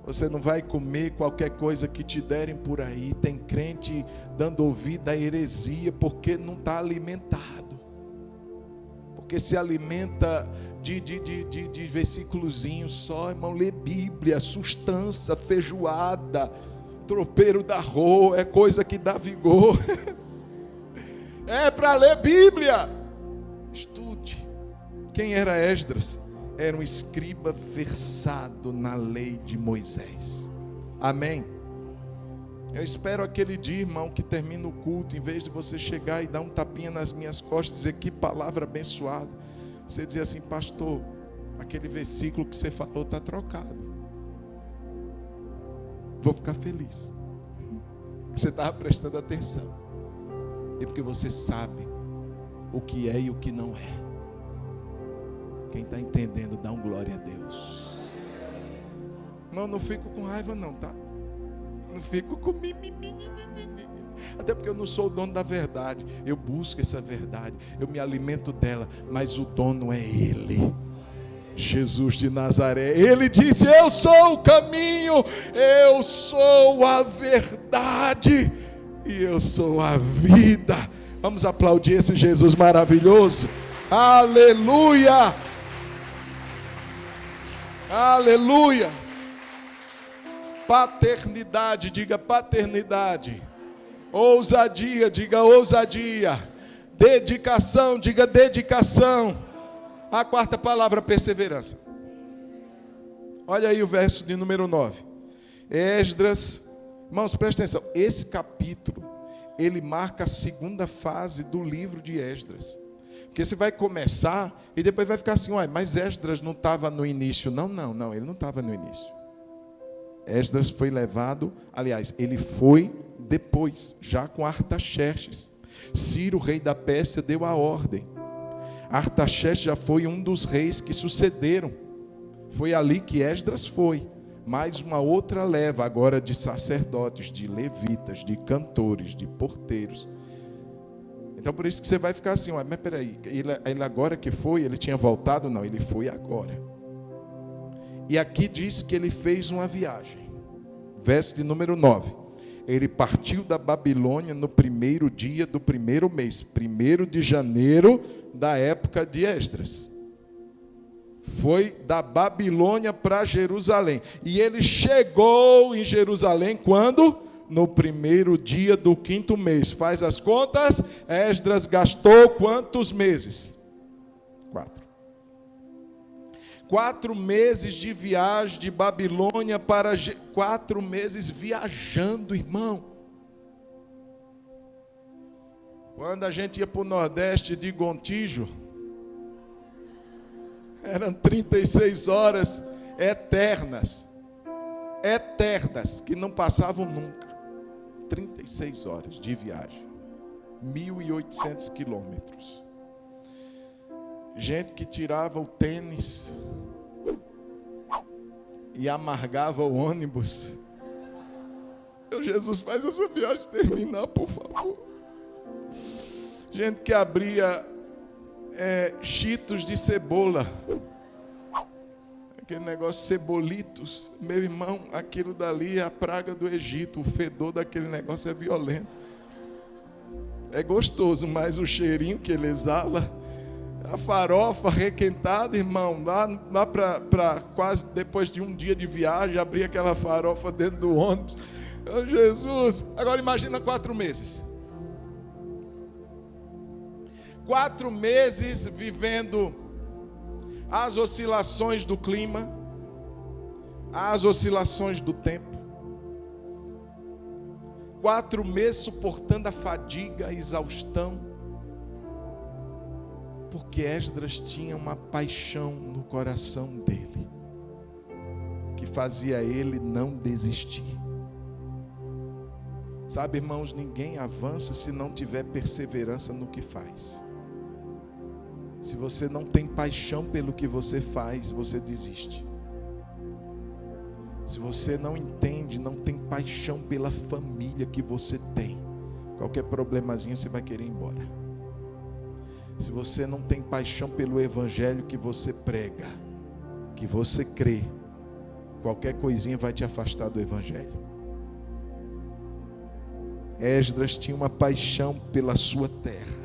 Você não vai comer qualquer coisa que te derem por aí. Tem crente dando ouvido à heresia porque não está alimentado. Porque se alimenta de versículozinhos só, irmão. Lê Bíblia, sustância, feijoada, tropeiro da rua, é coisa que dá vigor. É para ler Bíblia. Estude. Quem era Esdras? Era um escriba versado na lei de Moisés. Amém? Eu espero aquele dia, irmão, que termina o culto, em vez de você chegar e dar um tapinha nas minhas costas e dizer que palavra abençoada, você dizer assim: pastor, aquele versículo que você falou está trocado. Vou ficar feliz que você estava prestando atenção. E porque você sabe o que é e o que não é. Quem está entendendo, dá um glória a Deus. Irmão, não fico com raiva não, tá? Não fico com mimimi. Até porque eu não sou o dono da verdade. Eu busco essa verdade, eu me alimento dela, mas o dono é Ele, Jesus de Nazaré. Ele disse: eu sou o caminho, eu sou a verdade e eu sou a vida. Vamos aplaudir esse Jesus maravilhoso. Aleluia! Aleluia! Paternidade, diga paternidade. Ousadia, diga ousadia. Dedicação, diga dedicação. A quarta palavra, perseverança. Olha aí o verso de número 9. Esdras, irmãos, presta atenção. Esse capítulo, ele marca a segunda fase do livro de Esdras. Porque você vai começar e depois vai ficar assim: uai, mas Esdras não estava no início. Não, ele não estava no início. Esdras foi levado, aliás, ele foi depois, já com Artaxerxes. Ciro, rei da Pérsia, deu a ordem. Artaxerxes já foi um dos reis que sucederam. Foi ali que Esdras foi. Mais uma outra leva agora de sacerdotes, de levitas, de cantores, de porteiros. Então por isso que você vai ficar assim: mas peraí, ele agora que foi, ele tinha voltado? Não, ele foi agora. E aqui diz que ele fez uma viagem. Verso de número 9. Ele partiu da Babilônia no primeiro dia do primeiro mês, 1º de janeiro da época de Esdras. Foi da Babilônia para Jerusalém. E ele chegou em Jerusalém quando? No primeiro dia do 5º mês. Faz as contas. Esdras gastou quantos meses? 4. 4 meses de viagem de Babilônia para 4 meses viajando, irmão. Quando a gente ia para o Nordeste de Gontijo, eram 36 horas eternas, que não passavam nunca. 36 horas de viagem, 1.800 quilômetros. Gente que tirava o tênis e amargava o ônibus. Meu Jesus, faz essa viagem terminar, por favor. Gente que abria cheetos de cebola, aquele negócio cebolitos. Meu irmão, aquilo dali é a praga do Egito. O fedor daquele negócio é violento. É gostoso, mas o cheirinho que ele exala. A farofa requentada, irmão, lá para quase depois de um dia de viagem, abrir aquela farofa dentro do ônibus. Oh, Jesus! Agora imagina 4 meses. 4 meses vivendo as oscilações do clima, as oscilações do tempo. 4 meses suportando a fadiga, a exaustão. Porque Esdras tinha uma paixão no coração dele, que fazia ele não desistir. Sabe, irmãos, ninguém avança se não tiver perseverança no que faz. Se você não tem paixão pelo que você faz, você desiste. Se você não entende, não tem paixão pela família que você tem, qualquer problemazinho você vai querer ir embora. Se você não tem paixão pelo evangelho que você prega, que você crê, qualquer coisinha vai te afastar do evangelho. Esdras tinha uma paixão pela sua terra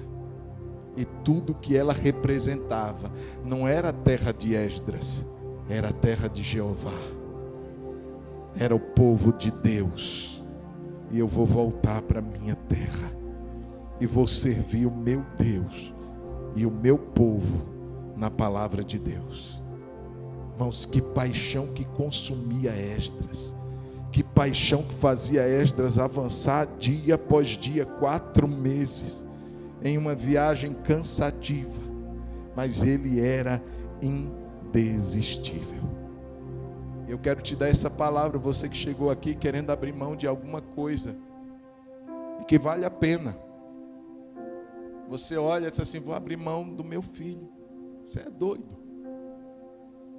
e tudo que ela representava. Não era a terra de Esdras, era a terra de Jeová, era o povo de Deus. E eu vou voltar para a minha terra e vou servir o meu Deus e o meu povo na palavra de Deus. Irmãos, que paixão que consumia Esdras. Que paixão que fazia Esdras avançar dia após dia, 4 meses, em uma viagem cansativa, mas ele era indesistível. Eu quero te dar essa palavra, você que chegou aqui querendo abrir mão de alguma coisa, e que vale a pena. Você olha e diz assim: vou abrir mão do meu filho. Você é doido?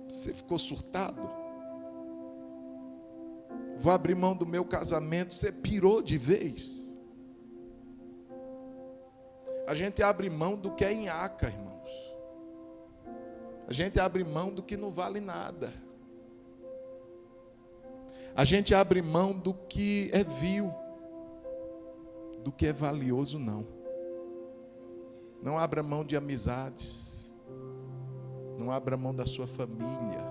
Você ficou surtado? Vou abrir mão do meu casamento. Você pirou de vez? A gente abre mão do que é nhaca, irmãos. A gente abre mão do que não vale nada. A gente abre mão do que é vil, do que é valioso não. Não abra mão de amizades. Não abra mão da sua família.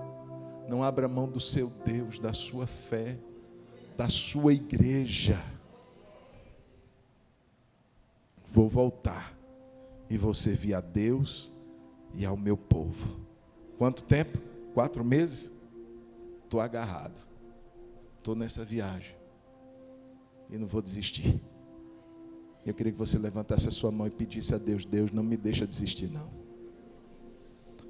Não abra mão do seu Deus, da sua fé, da sua igreja. Vou voltar e vou servir a Deus e ao meu povo. Quanto tempo? 4 meses? Estou agarrado. Estou nessa viagem. E não vou desistir. Eu queria que você levantasse a sua mão e pedisse a Deus: Deus, não me deixa desistir não.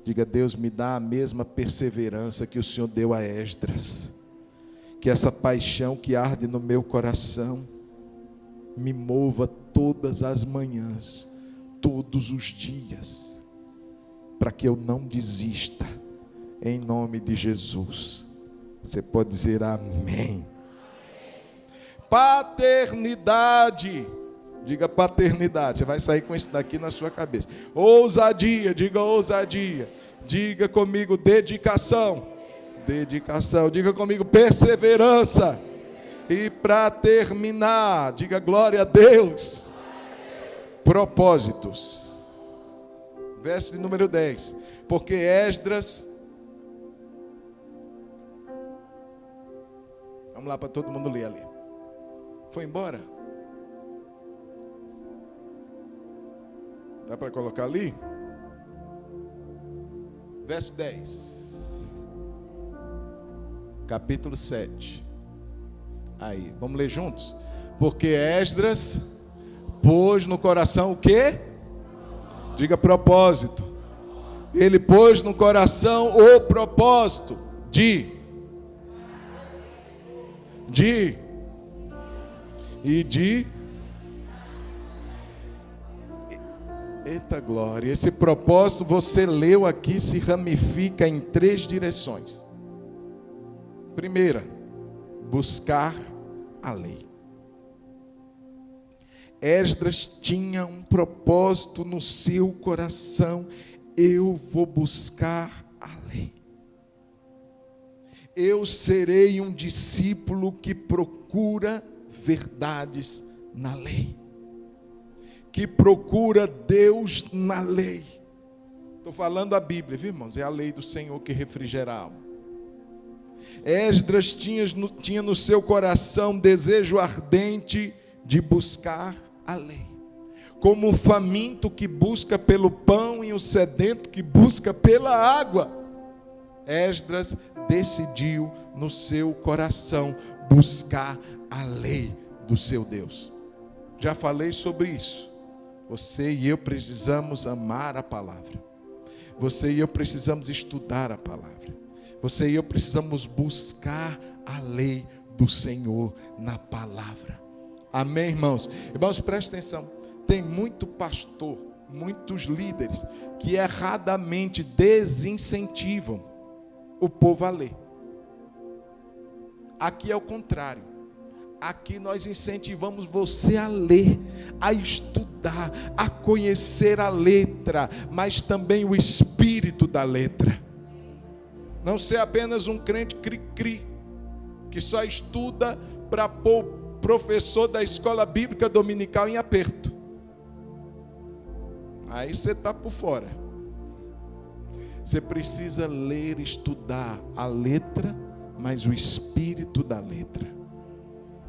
Diga: Deus, me dá a mesma perseverança que o Senhor deu a Esdras. Que essa paixão que arde no meu coração me mova todas as manhãs, todos os dias, para que eu não desista, em nome de Jesus. Você pode dizer amém. Paternidade. Diga paternidade. Você vai sair com isso daqui na sua cabeça. Ousadia. Diga ousadia. Diga comigo dedicação. Dedicação. Diga comigo perseverança. E para terminar, diga glória a Deus. Propósitos. Verso de número 10. Porque Esdras... Vamos lá para todo mundo ler ali. Foi embora? Dá para colocar ali? Verso 10. Capítulo 7. Aí, vamos ler juntos? Porque Esdras pôs no coração o quê? Diga propósito. Ele pôs no coração o propósito de eita glória. Esse propósito, você leu aqui, se ramifica em 3 direções. Primeira, buscar a lei. Esdras tinha um propósito no seu coração: eu vou buscar a lei. Eu serei um discípulo que procura verdades na lei, que procura Deus na lei. Estou falando a Bíblia, viu, irmãos? É a lei do Senhor que refrigera a alma. Esdras tinha no seu coração desejo ardente de buscar a lei, como o faminto que busca pelo pão e o sedento que busca pela água. Esdras decidiu no seu coração buscar a lei do seu Deus. Já falei sobre isso. Você e eu precisamos amar a palavra. Você e eu precisamos estudar a palavra. Você e eu precisamos buscar a lei do Senhor na palavra. Amém, irmãos? Irmãos, prestem atenção. Tem muito pastor, muitos líderes que erradamente desincentivam o povo a ler. Aqui é o contrário. Aqui nós incentivamos você a ler, a estudar, a conhecer a letra, mas também o espírito da letra. Não ser apenas um crente cri-cri, que só estuda para pôr o professor da escola bíblica dominical em aperto. Aí você está por fora. Você precisa ler, estudar a letra, mas o espírito da letra.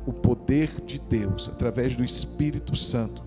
O poder de Deus, através do Espírito Santo,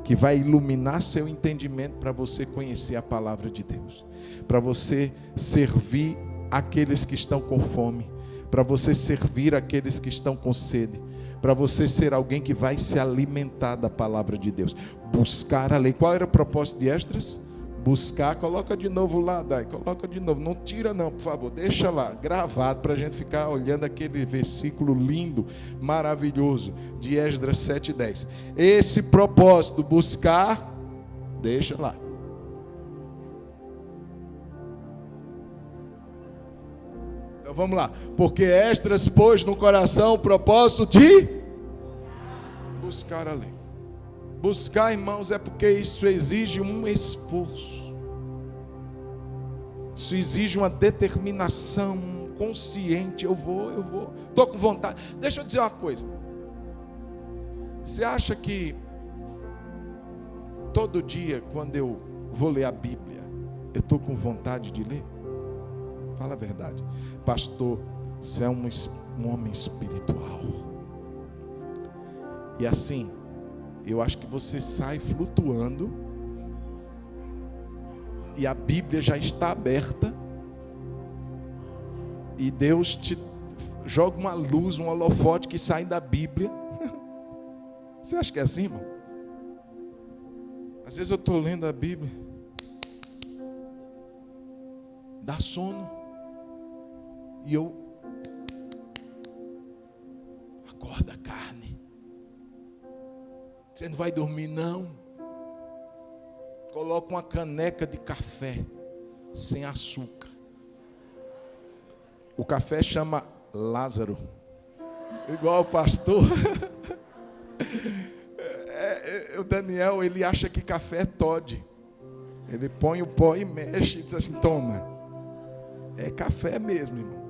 que vai iluminar seu entendimento para você conhecer a palavra de Deus, para você servir aqueles que estão com fome, para você servir aqueles que estão com sede, para você ser alguém que vai se alimentar da palavra de Deus, buscar a lei. Qual era o propósito de Esdras? Buscar. Coloca de novo lá, Dai, coloca de novo, não tira não, por favor, deixa lá, gravado, para a gente ficar olhando aquele versículo lindo, maravilhoso, de Esdras 7:10. Esse propósito, buscar, deixa lá. Então vamos lá, porque Esdras pôs no coração o propósito de buscar a lei. Buscar, irmãos, é porque isso exige um esforço. Isso exige uma determinação consciente. Eu vou. Estou com vontade. Deixa eu dizer uma coisa. Você acha que todo dia, quando eu vou ler a Bíblia, eu estou com vontade de ler? Fala a verdade. Pastor, você é um homem espiritual. E assim, eu acho que você sai flutuando e a Bíblia já está aberta e Deus te joga uma luz, um holofote que sai da Bíblia. Você acha que é assim, irmão? Às vezes eu estou lendo a Bíblia, dá sono e eu acorda a carne. Você não vai dormir não? Coloca uma caneca de café sem açúcar. O café chama Lázaro, igual o pastor. O Daniel, ele acha que café é Toddy. Ele põe o pó e mexe e diz assim, toma. É café mesmo, irmão.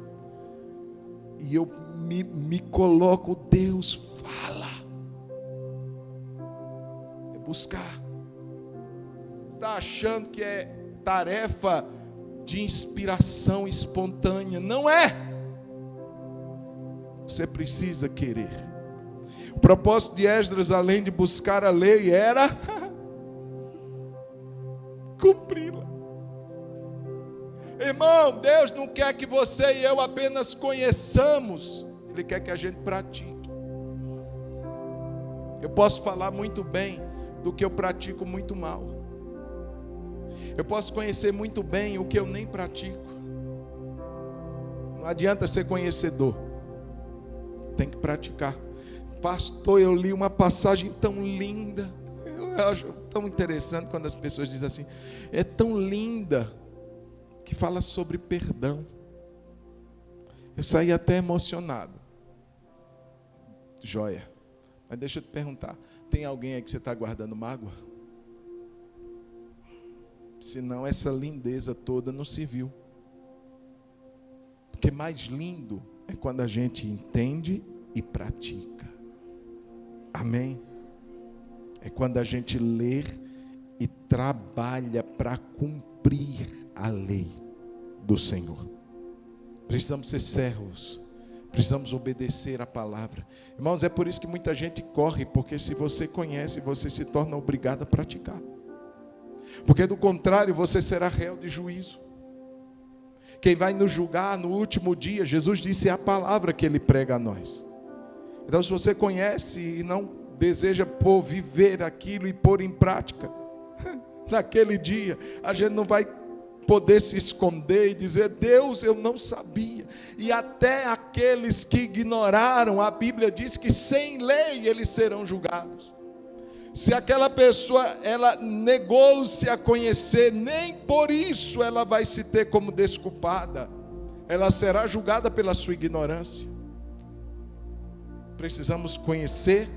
E eu me coloco, Deus fala. Buscar. Você está achando que é tarefa de inspiração espontânea? Não é. Você precisa querer. O propósito de Esdras, além de buscar a lei, era cumpri-la. Irmão, Deus não quer que você e eu apenas conheçamos, Ele quer que a gente pratique. Eu posso falar muito bem do que eu pratico muito mal. Eu posso conhecer muito bem o que eu nem pratico. Não adianta ser conhecedor, tem que praticar. Pastor, eu li uma passagem tão linda. Eu acho tão interessante quando as pessoas dizem assim, é tão linda, que fala sobre perdão. Eu saí até emocionado. Joia. Mas deixa eu te perguntar, tem alguém aí que você está guardando mágoa? Senão essa lindeza toda não se viu. Porque mais lindo é quando a gente entende e pratica. Amém? É quando a gente lê e trabalha para cumprir a lei do Senhor. Precisamos ser servos. Precisamos obedecer a palavra. Irmãos, é por isso que muita gente corre, porque se você conhece, você se torna obrigado a praticar. Porque do contrário, você será réu de juízo. Quem vai nos julgar no último dia, Jesus disse, é a palavra que Ele prega a nós. Então, se você conhece e não deseja viver aquilo e pôr em prática. Naquele dia, a gente não vai poder se esconder e dizer: Deus, eu não sabia. E até aqueles que ignoraram, a Bíblia diz que sem lei eles serão julgados. Se aquela pessoa, ela negou-se a conhecer, nem por isso ela vai se ter como desculpada. Ela será julgada pela sua ignorância. Precisamos conhecer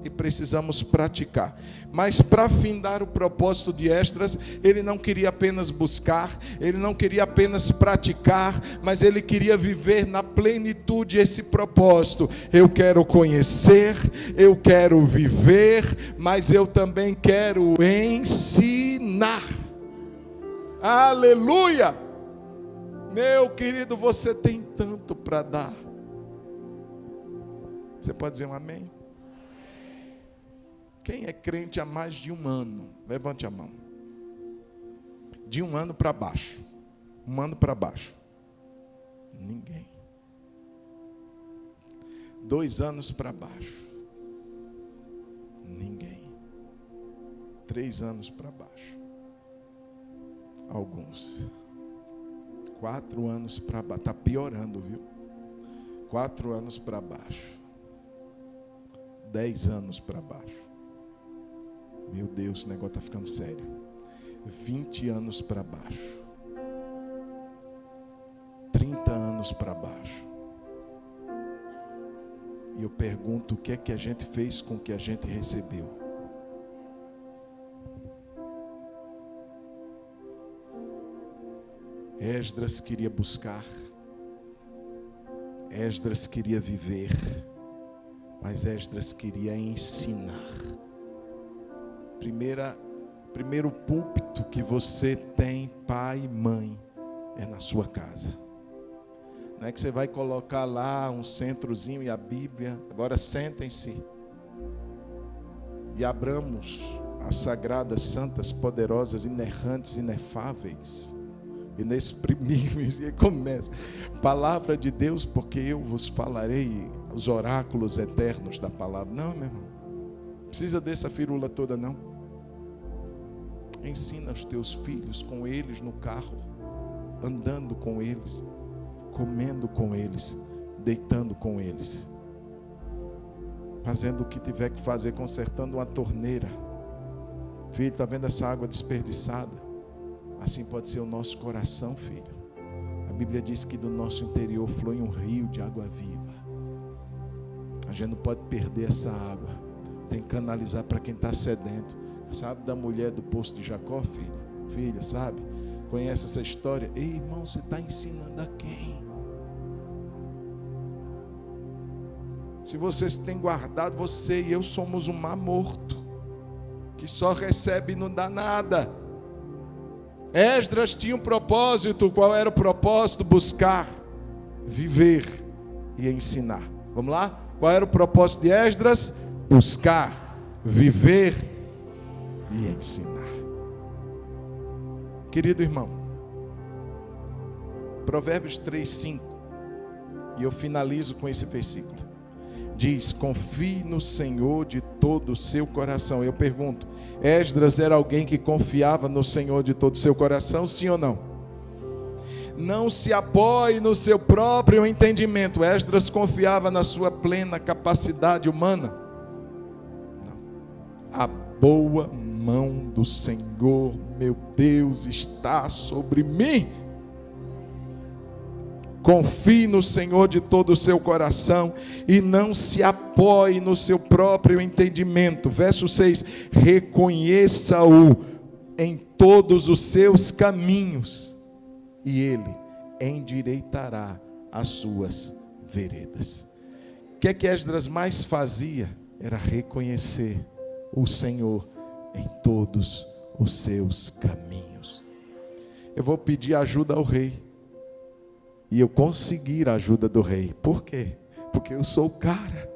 e precisamos praticar. Mas para findar o propósito de Esdras, ele não queria apenas buscar, ele não queria apenas praticar, mas ele queria viver na plenitude esse propósito. Eu quero conhecer, eu quero viver, mas eu também quero ensinar. Aleluia! Meu querido, você tem tanto para dar. Você pode dizer um amém? Quem é crente há mais de um ano? Levante a mão. De um ano para baixo. Um ano para baixo. Ninguém. 2 anos para baixo. Ninguém. 3 anos para baixo. Alguns. 4 anos para baixo. Está piorando, viu? 4 anos para baixo. 10 anos para baixo. Meu Deus, o negócio está ficando sério. 20 anos para baixo. 30 anos para baixo. E eu pergunto: o que é que a gente fez com o que a gente recebeu? Esdras queria buscar. Esdras queria viver. Mas Esdras queria ensinar. Primeiro púlpito que você tem, pai e mãe, é na sua casa. Não é que você vai colocar lá um centrozinho e a Bíblia. Agora sentem-se e abramos as sagradas, santas, poderosas, inerrantes, inefáveis, inexprimíveis. E aí começa: palavra de Deus, porque eu vos falarei os oráculos eternos da palavra. Não, meu irmão, não precisa dessa firula toda, não. Ensina os teus filhos com eles no carro, andando com eles, comendo com eles, deitando com eles, fazendo o que tiver que fazer, consertando uma torneira. Filho, está vendo essa água desperdiçada? Assim pode ser o nosso coração, filho. A Bíblia diz que do nosso interior flui um rio de água viva. A gente não pode perder essa água. Tem que canalizar para quem está sedento. Sabe da mulher do poço de Jacó, filho? Filha, sabe? Conhece essa história? Ei, irmão, você está ensinando a quem? Se vocês têm guardado, você e eu somos um mar morto, que só recebe e não dá nada. Esdras tinha um propósito. Qual era o propósito? Buscar, viver e ensinar. Vamos lá? Qual era o propósito de Esdras? Buscar, viver e ensinar. Querido irmão, Provérbios 3:5, e eu finalizo com esse versículo. Diz: confie no Senhor de todo o seu coração. Eu pergunto: Esdras era alguém que confiava no Senhor de todo o seu coração, sim ou não? Não se apoie no seu próprio entendimento. Esdras confiava na sua plena capacidade humana? Não. A boa mão do Senhor, meu Deus, está sobre mim. Confie no Senhor de todo o seu coração e não se apoie no seu próprio entendimento. Verso 6: reconheça-o em todos os seus caminhos e ele endireitará as suas veredas. O que é que Esdras mais fazia? Era reconhecer o Senhor em todos os seus caminhos. Eu vou pedir ajuda ao rei. E eu conseguir a ajuda do rei. Por quê? Porque eu sou o cara.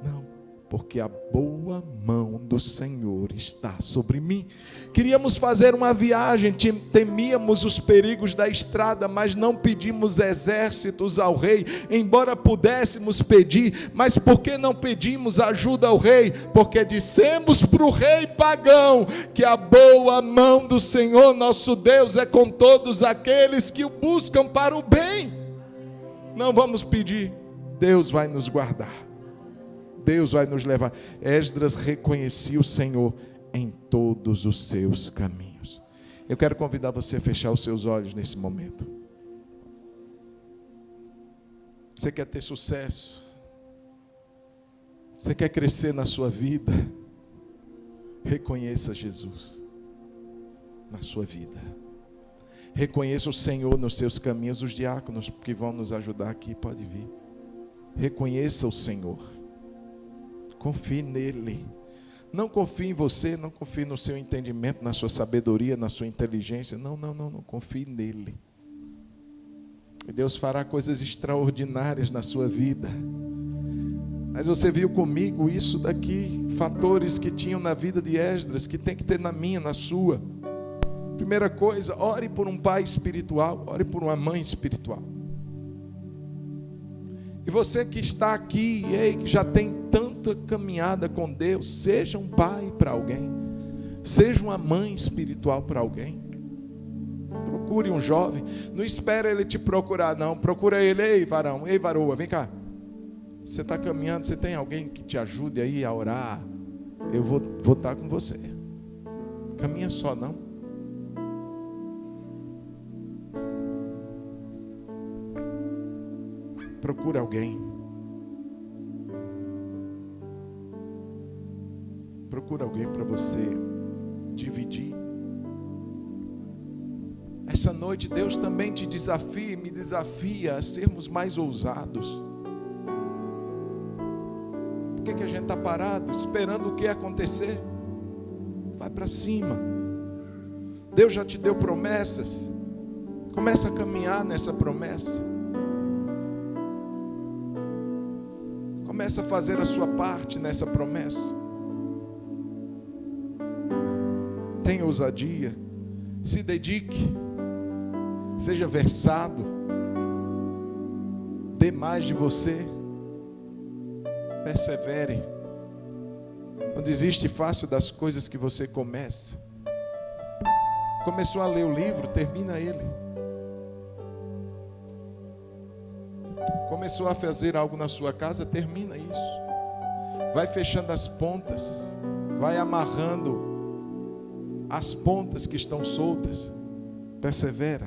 Não. porque a boa mão do Senhor está sobre mim. Queríamos fazer uma viagem, temíamos os perigos da estrada, mas não pedimos exércitos ao rei, embora pudéssemos pedir. Mas por que não pedimos ajuda ao rei? Porque dissemos para o rei pagão que a boa mão do Senhor nosso Deus é com todos aqueles que o buscam para o bem. Não vamos pedir, Deus vai nos guardar, Deus vai nos levar. Esdras reconhecia o Senhor em todos os seus caminhos. Eu quero convidar você a fechar os seus olhos nesse momento. Você quer ter sucesso? Você quer crescer na sua vida? Reconheça Jesus na sua vida. Reconheça o Senhor nos seus caminhos. Os diáconos que vão nos ajudar aqui, pode vir. Reconheça o Senhor. Confie nele. Não confie em você, não confie no seu entendimento, na sua sabedoria, na sua inteligência. Não. Confie nele. E Deus fará coisas extraordinárias na sua vida. Mas você viu comigo isso daqui, fatores que tinham na vida de Esdras, que tem que ter na minha, na sua. Primeira coisa, ore por um pai espiritual, ore por uma mãe espiritual. E você que está aqui, que já tem tanta caminhada com Deus, seja um pai para alguém, seja uma mãe espiritual para alguém. Procure um jovem, não espere ele te procurar não, procura ele. Ei varão, ei varoa, vem cá. Você está caminhando, você tem alguém que te ajude aí a orar? Eu vou estar com você. Caminha só não. Procura alguém. Procura alguém para você dividir. Essa noite Deus também te desafia, me desafia a sermos mais ousados. Por que a gente está parado, esperando o que acontecer? Vai para cima. Deus já te deu promessas. Começa a caminhar nessa promessa. Começa a fazer a sua parte nessa promessa. Tenha ousadia. Se dedique. Seja versado. Dê mais de você. Persevere. Não desiste fácil das coisas que você começa. Começou a ler o livro, termina ele. Começou a fazer algo na sua casa, termina isso. Vai fechando as pontas, vai amarrando as pontas que estão soltas. Persevera.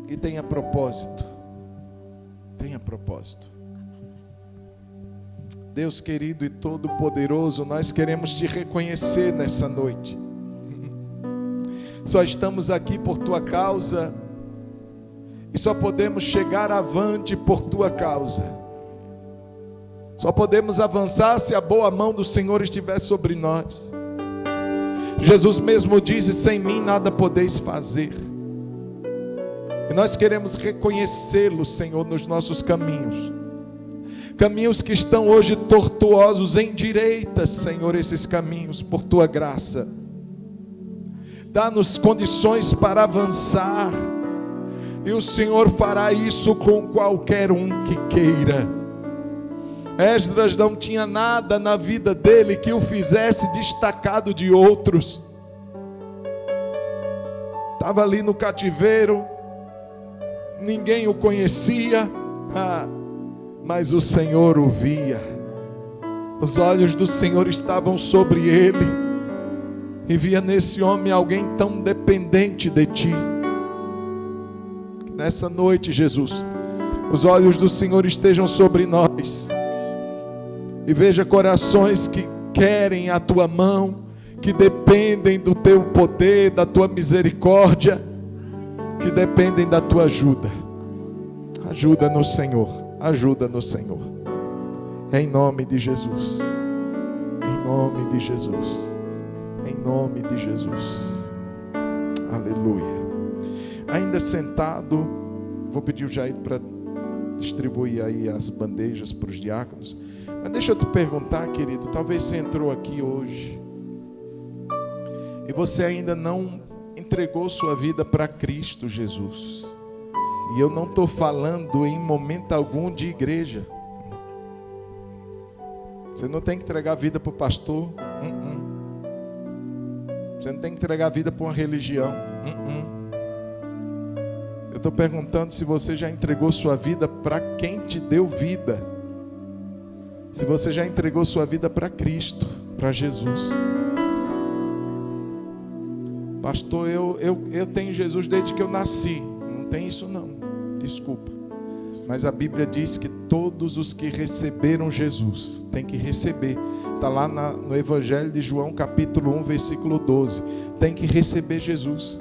E tenha propósito. Tenha propósito. Deus querido e todo-poderoso, nós queremos te reconhecer nessa noite. Só estamos aqui por tua causa. E só podemos chegar avante por tua causa. Só podemos avançar se a boa mão do Senhor estiver sobre nós. Jesus mesmo disse: sem mim nada podeis fazer. E nós queremos reconhecê-lo, Senhor, nos nossos caminhos. Caminhos que estão hoje tortuosos, endireita, Senhor, esses caminhos por tua graça. Dá-nos condições para avançar. E o Senhor fará isso com qualquer um que queira. Esdras não tinha nada na vida dele que o fizesse destacado de outros. Estava ali no cativeiro, ninguém o conhecia, mas o Senhor o via. Os olhos do Senhor estavam sobre ele, e via nesse homem alguém tão dependente de ti. Nessa noite, Jesus, os olhos do Senhor estejam sobre nós. E veja corações que querem a tua mão, que dependem do teu poder, da tua misericórdia, que dependem da tua ajuda. Ajuda-nos, Senhor. Ajuda-nos, Senhor. Em nome de Jesus. Em nome de Jesus. Em nome de Jesus. Aleluia. Ainda sentado, vou pedir o Jair para distribuir aí as bandejas para os diáconos. Mas deixa eu te perguntar, querido, talvez você entrou aqui hoje e você ainda não entregou sua vida para Cristo Jesus. E eu não estou falando em momento algum de igreja. Você não tem que entregar a vida para o pastor. Você não tem que entregar a vida para uma religião. Eu estou perguntando se você já entregou sua vida para quem te deu vida. Se você já entregou sua vida para Cristo, para Jesus. Pastor, eu tenho Jesus desde que eu nasci. Não tem isso não, desculpa. Mas a Bíblia diz que todos os que receberam Jesus têm que receber. Está lá no Evangelho de João, capítulo 1, versículo 12. Tem que receber Jesus.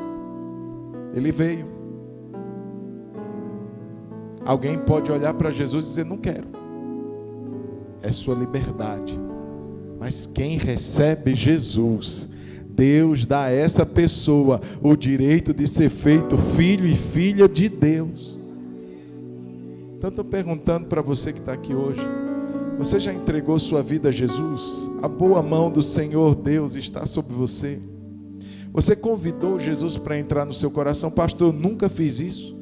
Ele veio. Alguém pode olhar para Jesus e dizer, não quero. É sua liberdade. Mas quem recebe Jesus, Deus dá a essa pessoa o direito de ser feito filho e filha de Deus. Então estou perguntando para você que está aqui hoje, você já entregou sua vida a Jesus? A boa mão do Senhor Deus está sobre você? Você convidou Jesus para entrar no seu coração? Pastor, eu nunca fiz isso.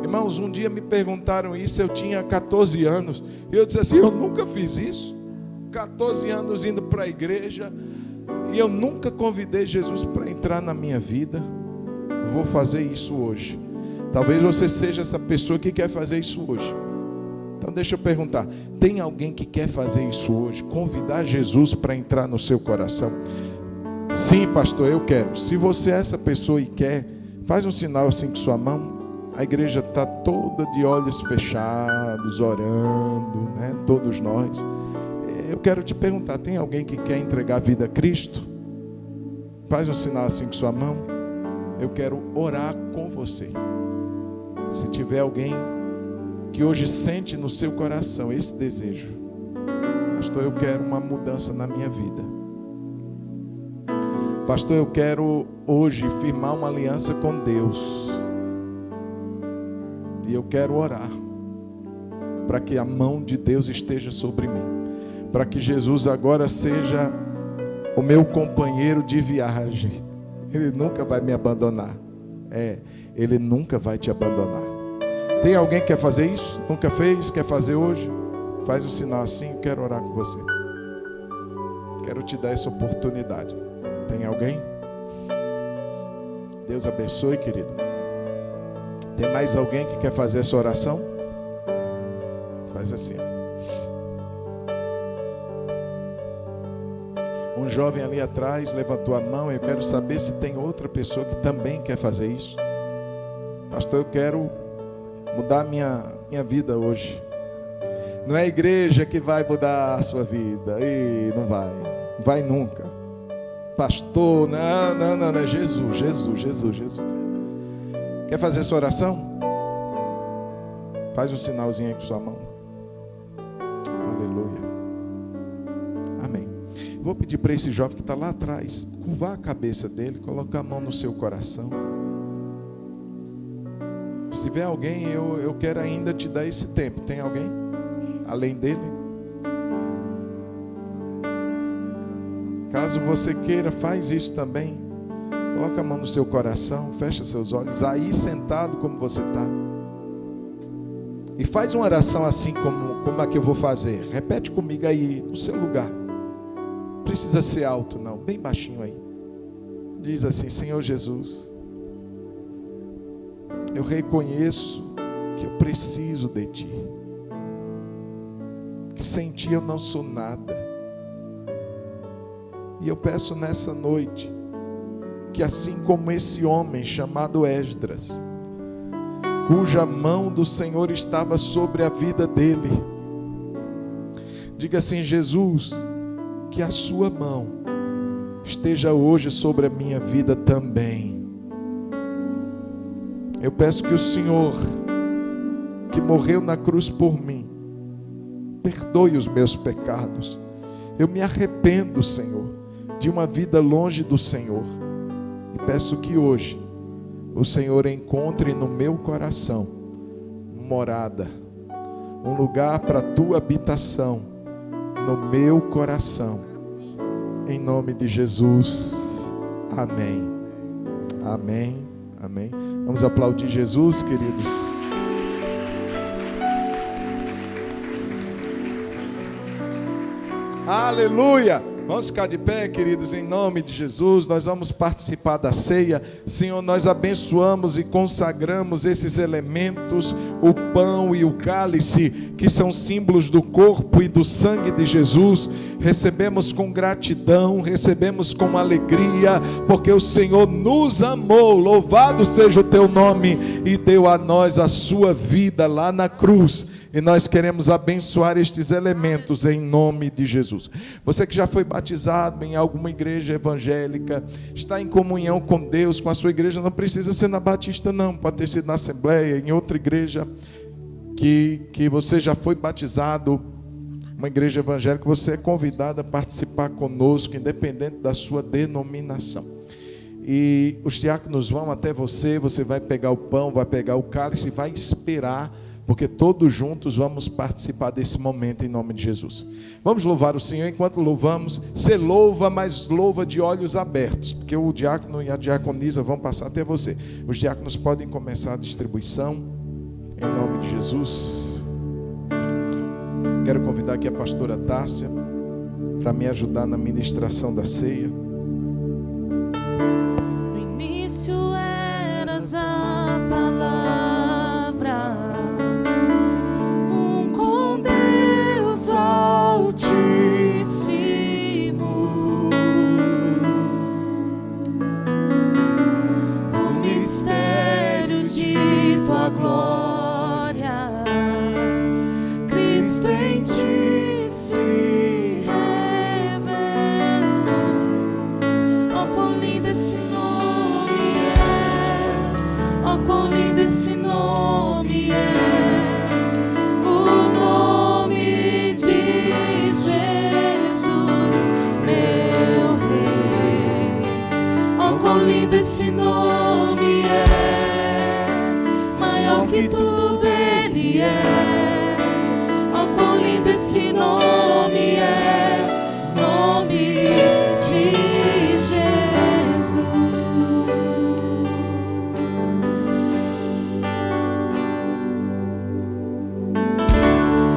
Irmãos, um dia me perguntaram isso, eu tinha 14 anos, e eu disse assim, eu nunca fiz isso. 14 anos indo para a igreja, e eu nunca convidei Jesus para entrar na minha vida. Eu vou fazer isso hoje. Talvez você seja essa pessoa que quer fazer isso hoje. Então deixa eu perguntar, tem alguém que quer fazer isso hoje? Convidar Jesus para entrar no seu coração? Sim, pastor, eu quero. Se você é essa pessoa e quer, faz um sinal assim com sua mão. A igreja está toda de olhos fechados, orando, né? Todos nós. Eu quero te perguntar, tem alguém que quer entregar a vida a Cristo? Faz um sinal assim com sua mão. Eu quero orar com você. Se tiver alguém que hoje sente no seu coração esse desejo, pastor, eu quero uma mudança na minha vida. Pastor, eu quero hoje firmar uma aliança com Deus. E eu quero orar para que a mão de Deus esteja sobre mim, para que Jesus agora seja o meu companheiro de viagem. Ele nunca vai me abandonar. Ele nunca vai te abandonar. Tem alguém que quer fazer isso? Nunca fez? Quer fazer hoje? Faz um sinal assim, eu quero orar com você. Quero te dar essa oportunidade. Tem alguém? Deus abençoe, querido. Tem mais alguém que quer fazer essa oração? Faz assim. Um jovem ali atrás levantou a mão. Eu quero saber se tem outra pessoa que também quer fazer isso. Pastor, eu quero mudar minha vida hoje. Não é a igreja que vai mudar a sua vida. Não vai. Não vai nunca. Pastor, não, é Jesus. Quer fazer essa oração? Faz um sinalzinho aí com sua mão. Aleluia. Amém. Vou pedir para esse jovem que está lá atrás, curvar a cabeça dele, colocar a mão no seu coração. Se tiver alguém, eu quero ainda te dar esse tempo. Tem alguém além dele? Caso você queira, faz isso também. Coloca a mão no seu coração, fecha seus olhos, aí sentado como você está. E faz uma oração assim como a que eu vou fazer. Repete comigo aí, no seu lugar. Não precisa ser alto não, bem baixinho aí. Diz assim, Senhor Jesus, eu reconheço que eu preciso de Ti. Que sem Ti eu não sou nada. E eu peço nessa noite, que assim como esse homem chamado Esdras, cuja mão do Senhor estava sobre a vida dele, diga assim, Jesus, que a sua mão esteja hoje sobre a minha vida também. Eu peço que o Senhor, que morreu na cruz por mim, perdoe os meus pecados. Eu me arrependo, Senhor, de uma vida longe do Senhor. E peço que hoje o Senhor encontre no meu coração morada, um lugar para a tua habitação no meu coração. Em nome de Jesus. Amém. Amém. Amém. Vamos aplaudir Jesus, queridos. Aleluia! Vamos ficar de pé, queridos, em nome de Jesus. Nós vamos participar da ceia. Senhor, nós abençoamos e consagramos esses elementos, o pão e o cálice, que são símbolos do corpo e do sangue de Jesus. Recebemos com gratidão, recebemos com alegria, porque o Senhor nos amou. Louvado seja o teu nome, e deu a nós a sua vida lá na cruz. E nós queremos abençoar estes elementos em nome de Jesus. Você que já foi batizado em alguma igreja evangélica, está em comunhão com Deus, com a sua igreja, não precisa ser na Batista não, pode ter sido na Assembleia, em outra igreja que você já foi batizado, uma igreja evangélica, você é convidado a participar conosco, independente da sua denominação. E os diáconos vão até você, você vai pegar o pão, vai pegar o cálice e vai esperar, porque todos juntos vamos participar desse momento em nome de Jesus. Vamos louvar o Senhor. Enquanto louvamos, você louva, mas louva de olhos abertos, porque o diácono e a diaconisa vão passar até você. Os diáconos podem começar a distribuição em nome de Jesus. Quero convidar aqui a pastora Tárcia para me ajudar na ministração da ceia. No início eras a palavra, Altíssimo, o mistério de tua glória, Cristo em ti se revelou. Oh, quão lindo esse nome é! Oh, quão lindo esse nome é! Quão lindo esse nome é, maior que tudo ele é. Oh, quão lindo esse nome é, nome de Jesus.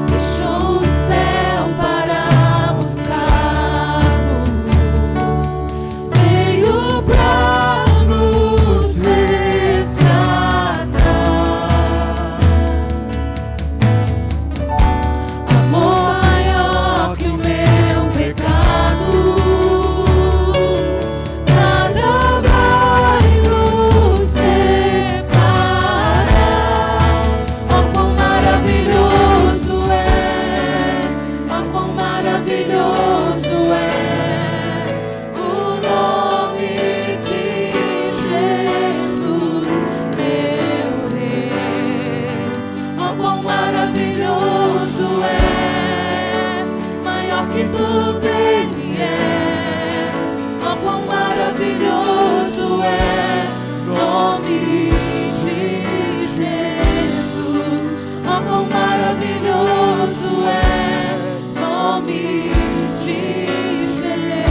Deixou o céu para buscar-nos, veio pra nos resgatar. Amor maior que o meu pecado, nada vai nos separar. Oh, quão maravilhoso é, oh, quão maravilhoso é o nome de Jesus, meu Rei. Oh, quão maravilhoso é, maior que tudo ele é. Oh, quão maravilhoso é, nome de Jesus. Oh, quão maravilhoso é, nome de Jesus.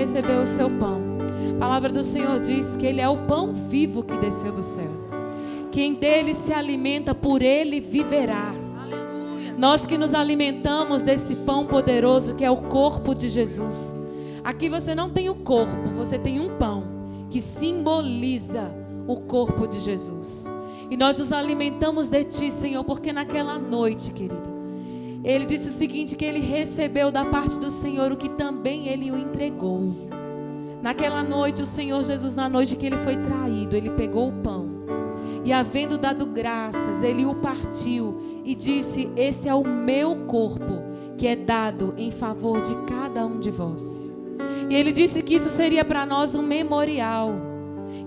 recebeu o seu pão. A palavra do Senhor diz que Ele é o pão vivo que desceu do céu. Quem dele se alimenta, por ele viverá. Aleluia. Nós que nos alimentamos desse pão poderoso que é o corpo de Jesus. Aqui você não tem o corpo, você tem um pão que simboliza o corpo de Jesus. E nós nos alimentamos de Ti, Senhor, porque naquela noite, querido, Ele disse o seguinte, que Ele recebeu da parte do Senhor o que também Ele o entregou. Naquela noite, o Senhor Jesus, na noite que Ele foi traído, Ele pegou o pão e, havendo dado graças, Ele o partiu e disse: esse é o meu corpo, que é dado em favor de cada um de vós. E Ele disse que isso seria para nós um memorial.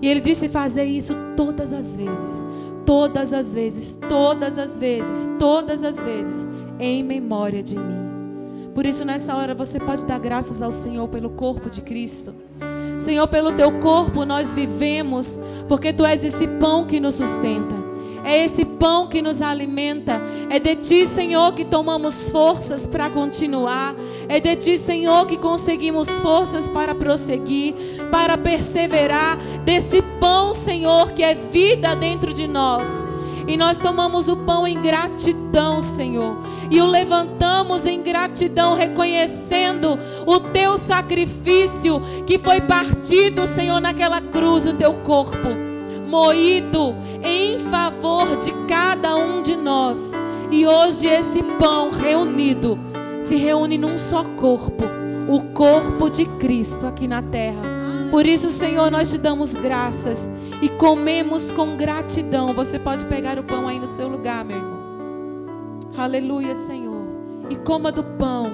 E Ele disse: fazer isso todas as vezes, todas as vezes, todas as vezes, todas as vezes, em memória de mim. Por isso, nessa hora, você pode dar graças ao Senhor pelo corpo de Cristo. Senhor, pelo Teu corpo nós vivemos, porque Tu és esse pão que nos sustenta. É esse pão que nos alimenta. É de Ti, Senhor, que tomamos forças para continuar. É de Ti, Senhor, que conseguimos forças para prosseguir, para perseverar. Desse pão, Senhor, que é vida dentro de nós. E nós tomamos o pão em gratidão, Senhor, e o levantamos em gratidão, reconhecendo o Teu sacrifício que foi partido, Senhor, naquela cruz, o Teu corpo moído em favor de cada um de nós. E hoje esse pão reunido se reúne num só corpo, o corpo de Cristo aqui na terra. Por isso, Senhor, nós Te damos graças e comemos com gratidão. Você pode pegar o pão aí no seu lugar, meu irmão. Aleluia, Senhor. E coma do pão,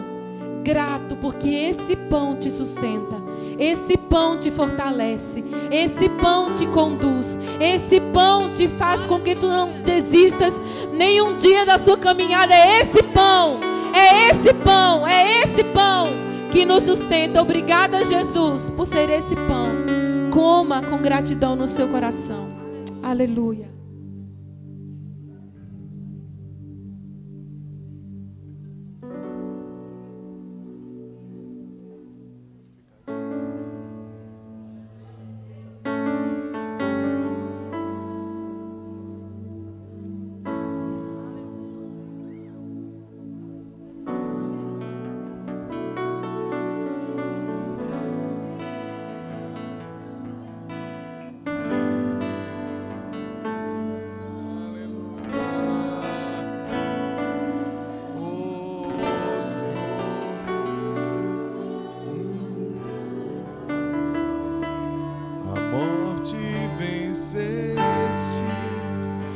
grato, porque esse pão te sustenta. Esse pão te fortalece. Esse pão te conduz. Esse pão te faz com que tu não desistas nenhum dia da sua caminhada. É esse pão. É esse pão. É esse pão que nos sustenta. Obrigada, Jesus, por ser esse pão. Coma com gratidão no seu coração. Aleluia.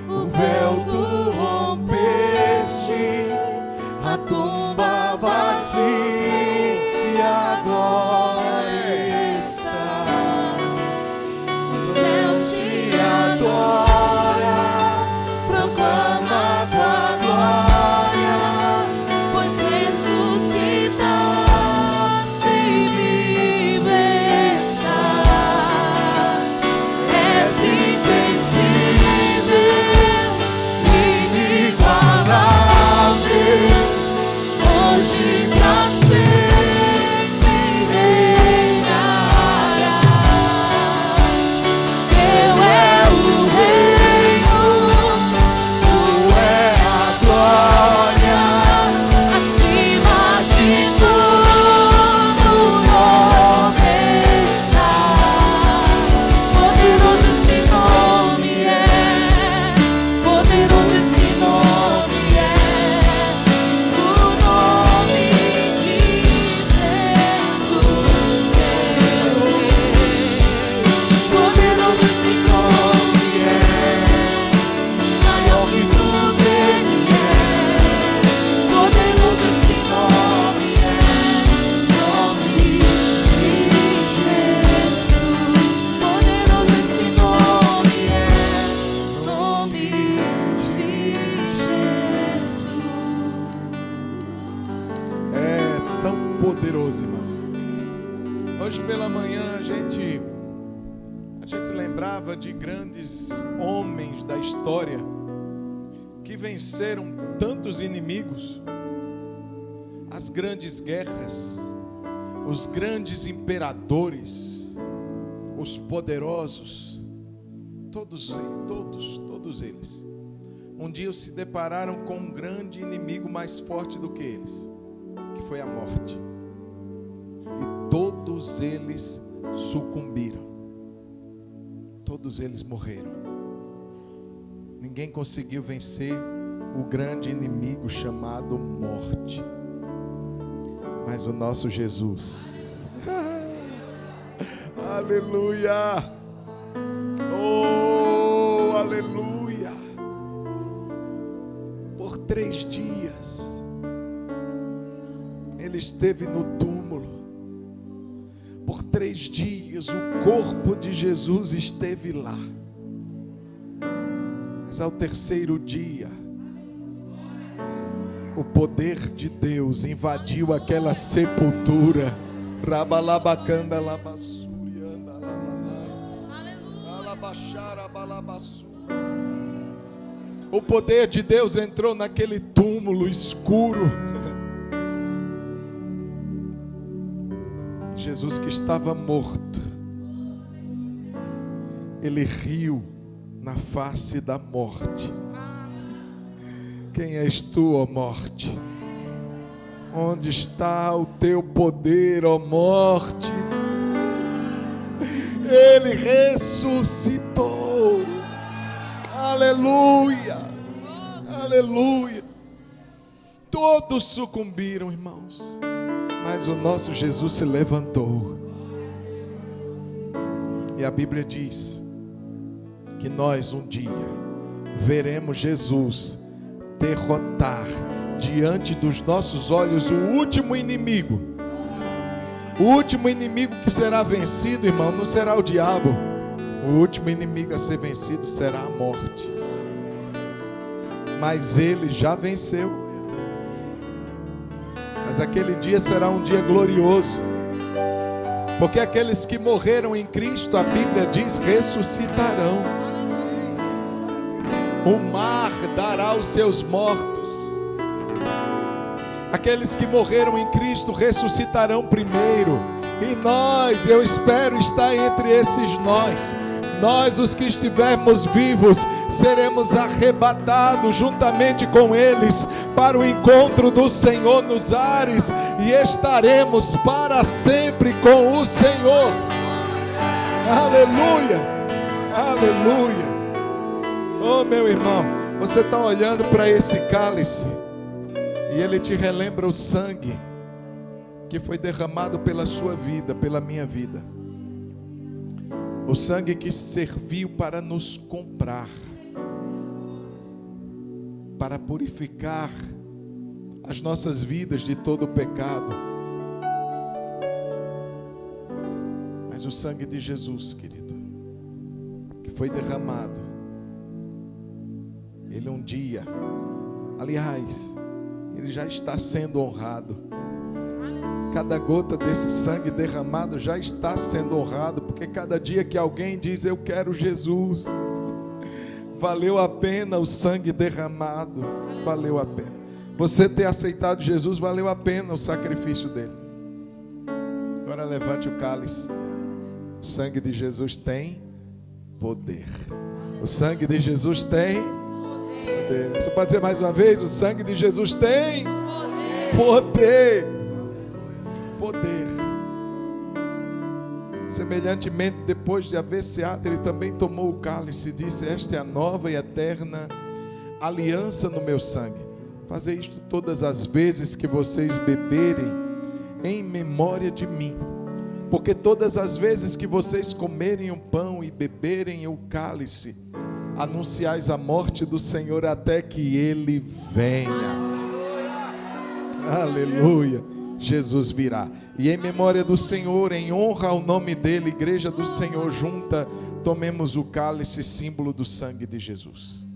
O véu tu rompeste, a tumba vazia agora está. O céu te adora, proclama tua glória, pois ressuscitaste e vive está. És invencível, inigualável, hoje pra sempre reinarás. Teu é o reino, tu é a glória, acima de tudo nome está. Poderoso esse nome é, poderoso esse nome é, o nome de Jesus, meu Rei. Poderoso esse nome é, maior que tudo ele é. Poderoso esse nome é, nome de Jesus. Poderoso esse nome é, nome de Jesus. É tão poderoso, irmãos. Hoje pela manhã a gente lembrava de grandes homens da história que venceram tantos inimigos, as grandes guerras, os grandes imperadores, os poderosos, todos eles, um dia se depararam com um grande inimigo mais forte do que eles, que foi a morte. E todos eles sucumbiram. Todos eles morreram. Ninguém conseguiu vencer o grande inimigo chamado morte. Mas o nosso Jesus, aleluia, oh, aleluia, por 3 dias, ele esteve no túmulo, por 3 dias o corpo de Jesus esteve lá, mas ao 3º dia, o poder de Deus invadiu aquela sepultura. Rabalabacanda labassurianda alabaxara balabassu. O poder de Deus entrou naquele túmulo escuro. Jesus, que estava morto, ele riu na face da morte. Quem és tu, ó morte? Onde está o teu poder, ó morte? Ele ressuscitou. Aleluia, aleluia. Todos sucumbiram, irmãos, mas o nosso Jesus se levantou. E a Bíblia diz que nós um dia veremos Jesus derrotar diante dos nossos olhos o último inimigo. O último inimigo que será vencido, irmão, não será o diabo. O último inimigo a ser vencido será a morte. Mas ele já venceu. Mas aquele dia será um dia glorioso, porque aqueles que morreram em Cristo, a Bíblia diz, ressuscitarão. O mar dará os seus mortos. Aqueles que morreram em Cristo ressuscitarão primeiro. E nós, eu espero estar entre esses nós. Nós, os que estivermos vivos, seremos arrebatados juntamente com eles para o encontro do Senhor nos ares. E estaremos para sempre com o Senhor. Aleluia, aleluia. Oh, meu irmão, você está olhando para esse cálice e ele te relembra o sangue que foi derramado pela sua vida, pela minha vida. O sangue que serviu para nos comprar, para purificar as nossas vidas de todo o pecado. Mas o sangue de Jesus, querido, que foi derramado, ele um dia, aliás, ele já está sendo honrado. Cada gota desse sangue derramado já está sendo honrado, porque cada dia que alguém diz, eu quero Jesus, valeu a pena o sangue derramado, valeu a pena. Você ter aceitado Jesus, valeu a pena o sacrifício dele. Agora levante o cálice. O sangue de Jesus tem poder. O sangue de Jesus tem poder. Você pode dizer mais uma vez? O sangue de Jesus tem poder. Poder. Semelhantemente, depois de haver ceado, ele também tomou o cálice e disse, esta é a nova e eterna aliança no meu sangue. Fazer isto todas as vezes que vocês beberem em memória de mim. Porque todas as vezes que vocês comerem o pão e beberem o cálice, anunciais a morte do Senhor até que Ele venha. Aleluia. Jesus virá. E em memória do Senhor, em honra ao nome dEle, Igreja do Senhor junta, tomemos o cálice, símbolo do sangue de Jesus.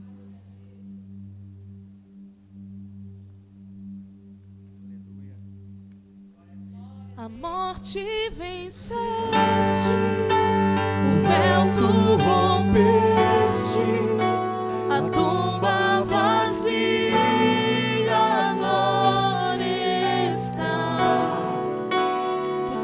A morte venceste, o véu tu rompeste, a tumba vazia agora está. Os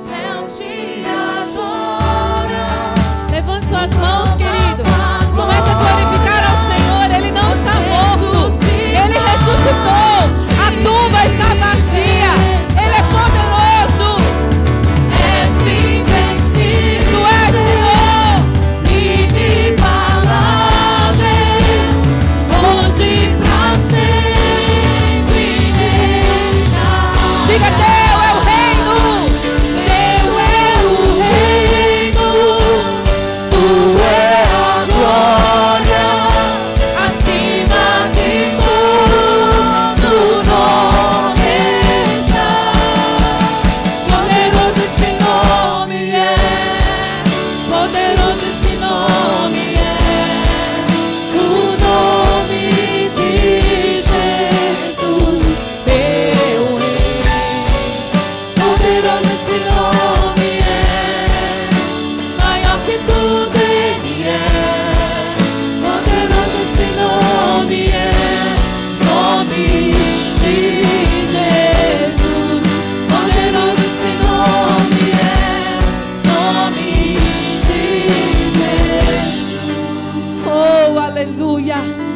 Aleluia.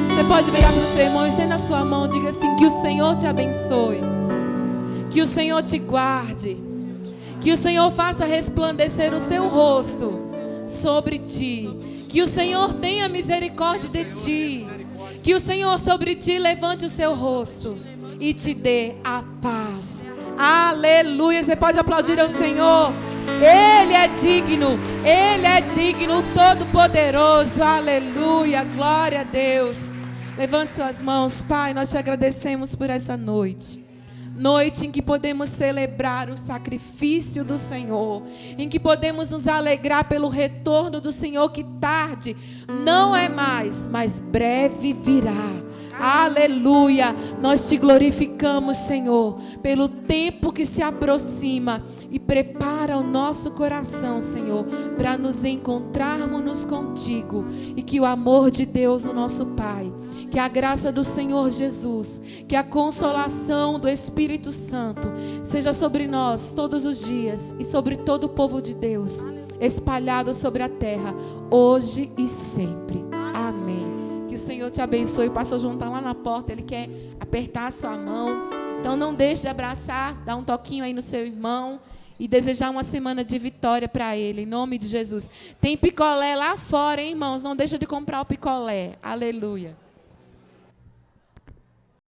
Você pode virar para o seu irmão e estenda a sua mão. Diga assim: que o Senhor te abençoe. Que o Senhor te guarde. Que o Senhor faça resplandecer o seu rosto sobre ti. Que o Senhor tenha misericórdia de ti. Que o Senhor sobre ti levante o seu rosto e te dê a paz. Aleluia. Você pode aplaudir ao Senhor. Ele é digno, Todo-Poderoso. Aleluia, glória a Deus. Levante suas mãos. Pai, nós te agradecemos por essa noite. Noite em que podemos celebrar o sacrifício do Senhor, em que podemos nos alegrar pelo retorno do Senhor, que tarde não é mais, mas breve virá. Aleluia. Nós te glorificamos, Senhor, pelo tempo que se aproxima, e prepara o nosso coração, Senhor, para nos encontrarmos contigo, e que o amor de Deus, o nosso Pai, que a graça do Senhor Jesus, que a consolação do Espírito Santo seja sobre nós todos os dias e sobre todo o povo de Deus, espalhado sobre a terra, hoje e sempre. Amém. Que o Senhor te abençoe. O pastor João está lá na porta, ele quer apertar a sua mão. Então não deixe de abraçar, dar um toquinho aí no seu irmão e desejar uma semana de vitória para ele, em nome de Jesus. Tem picolé lá fora, hein, irmãos? Não deixa de comprar o picolé. Aleluia.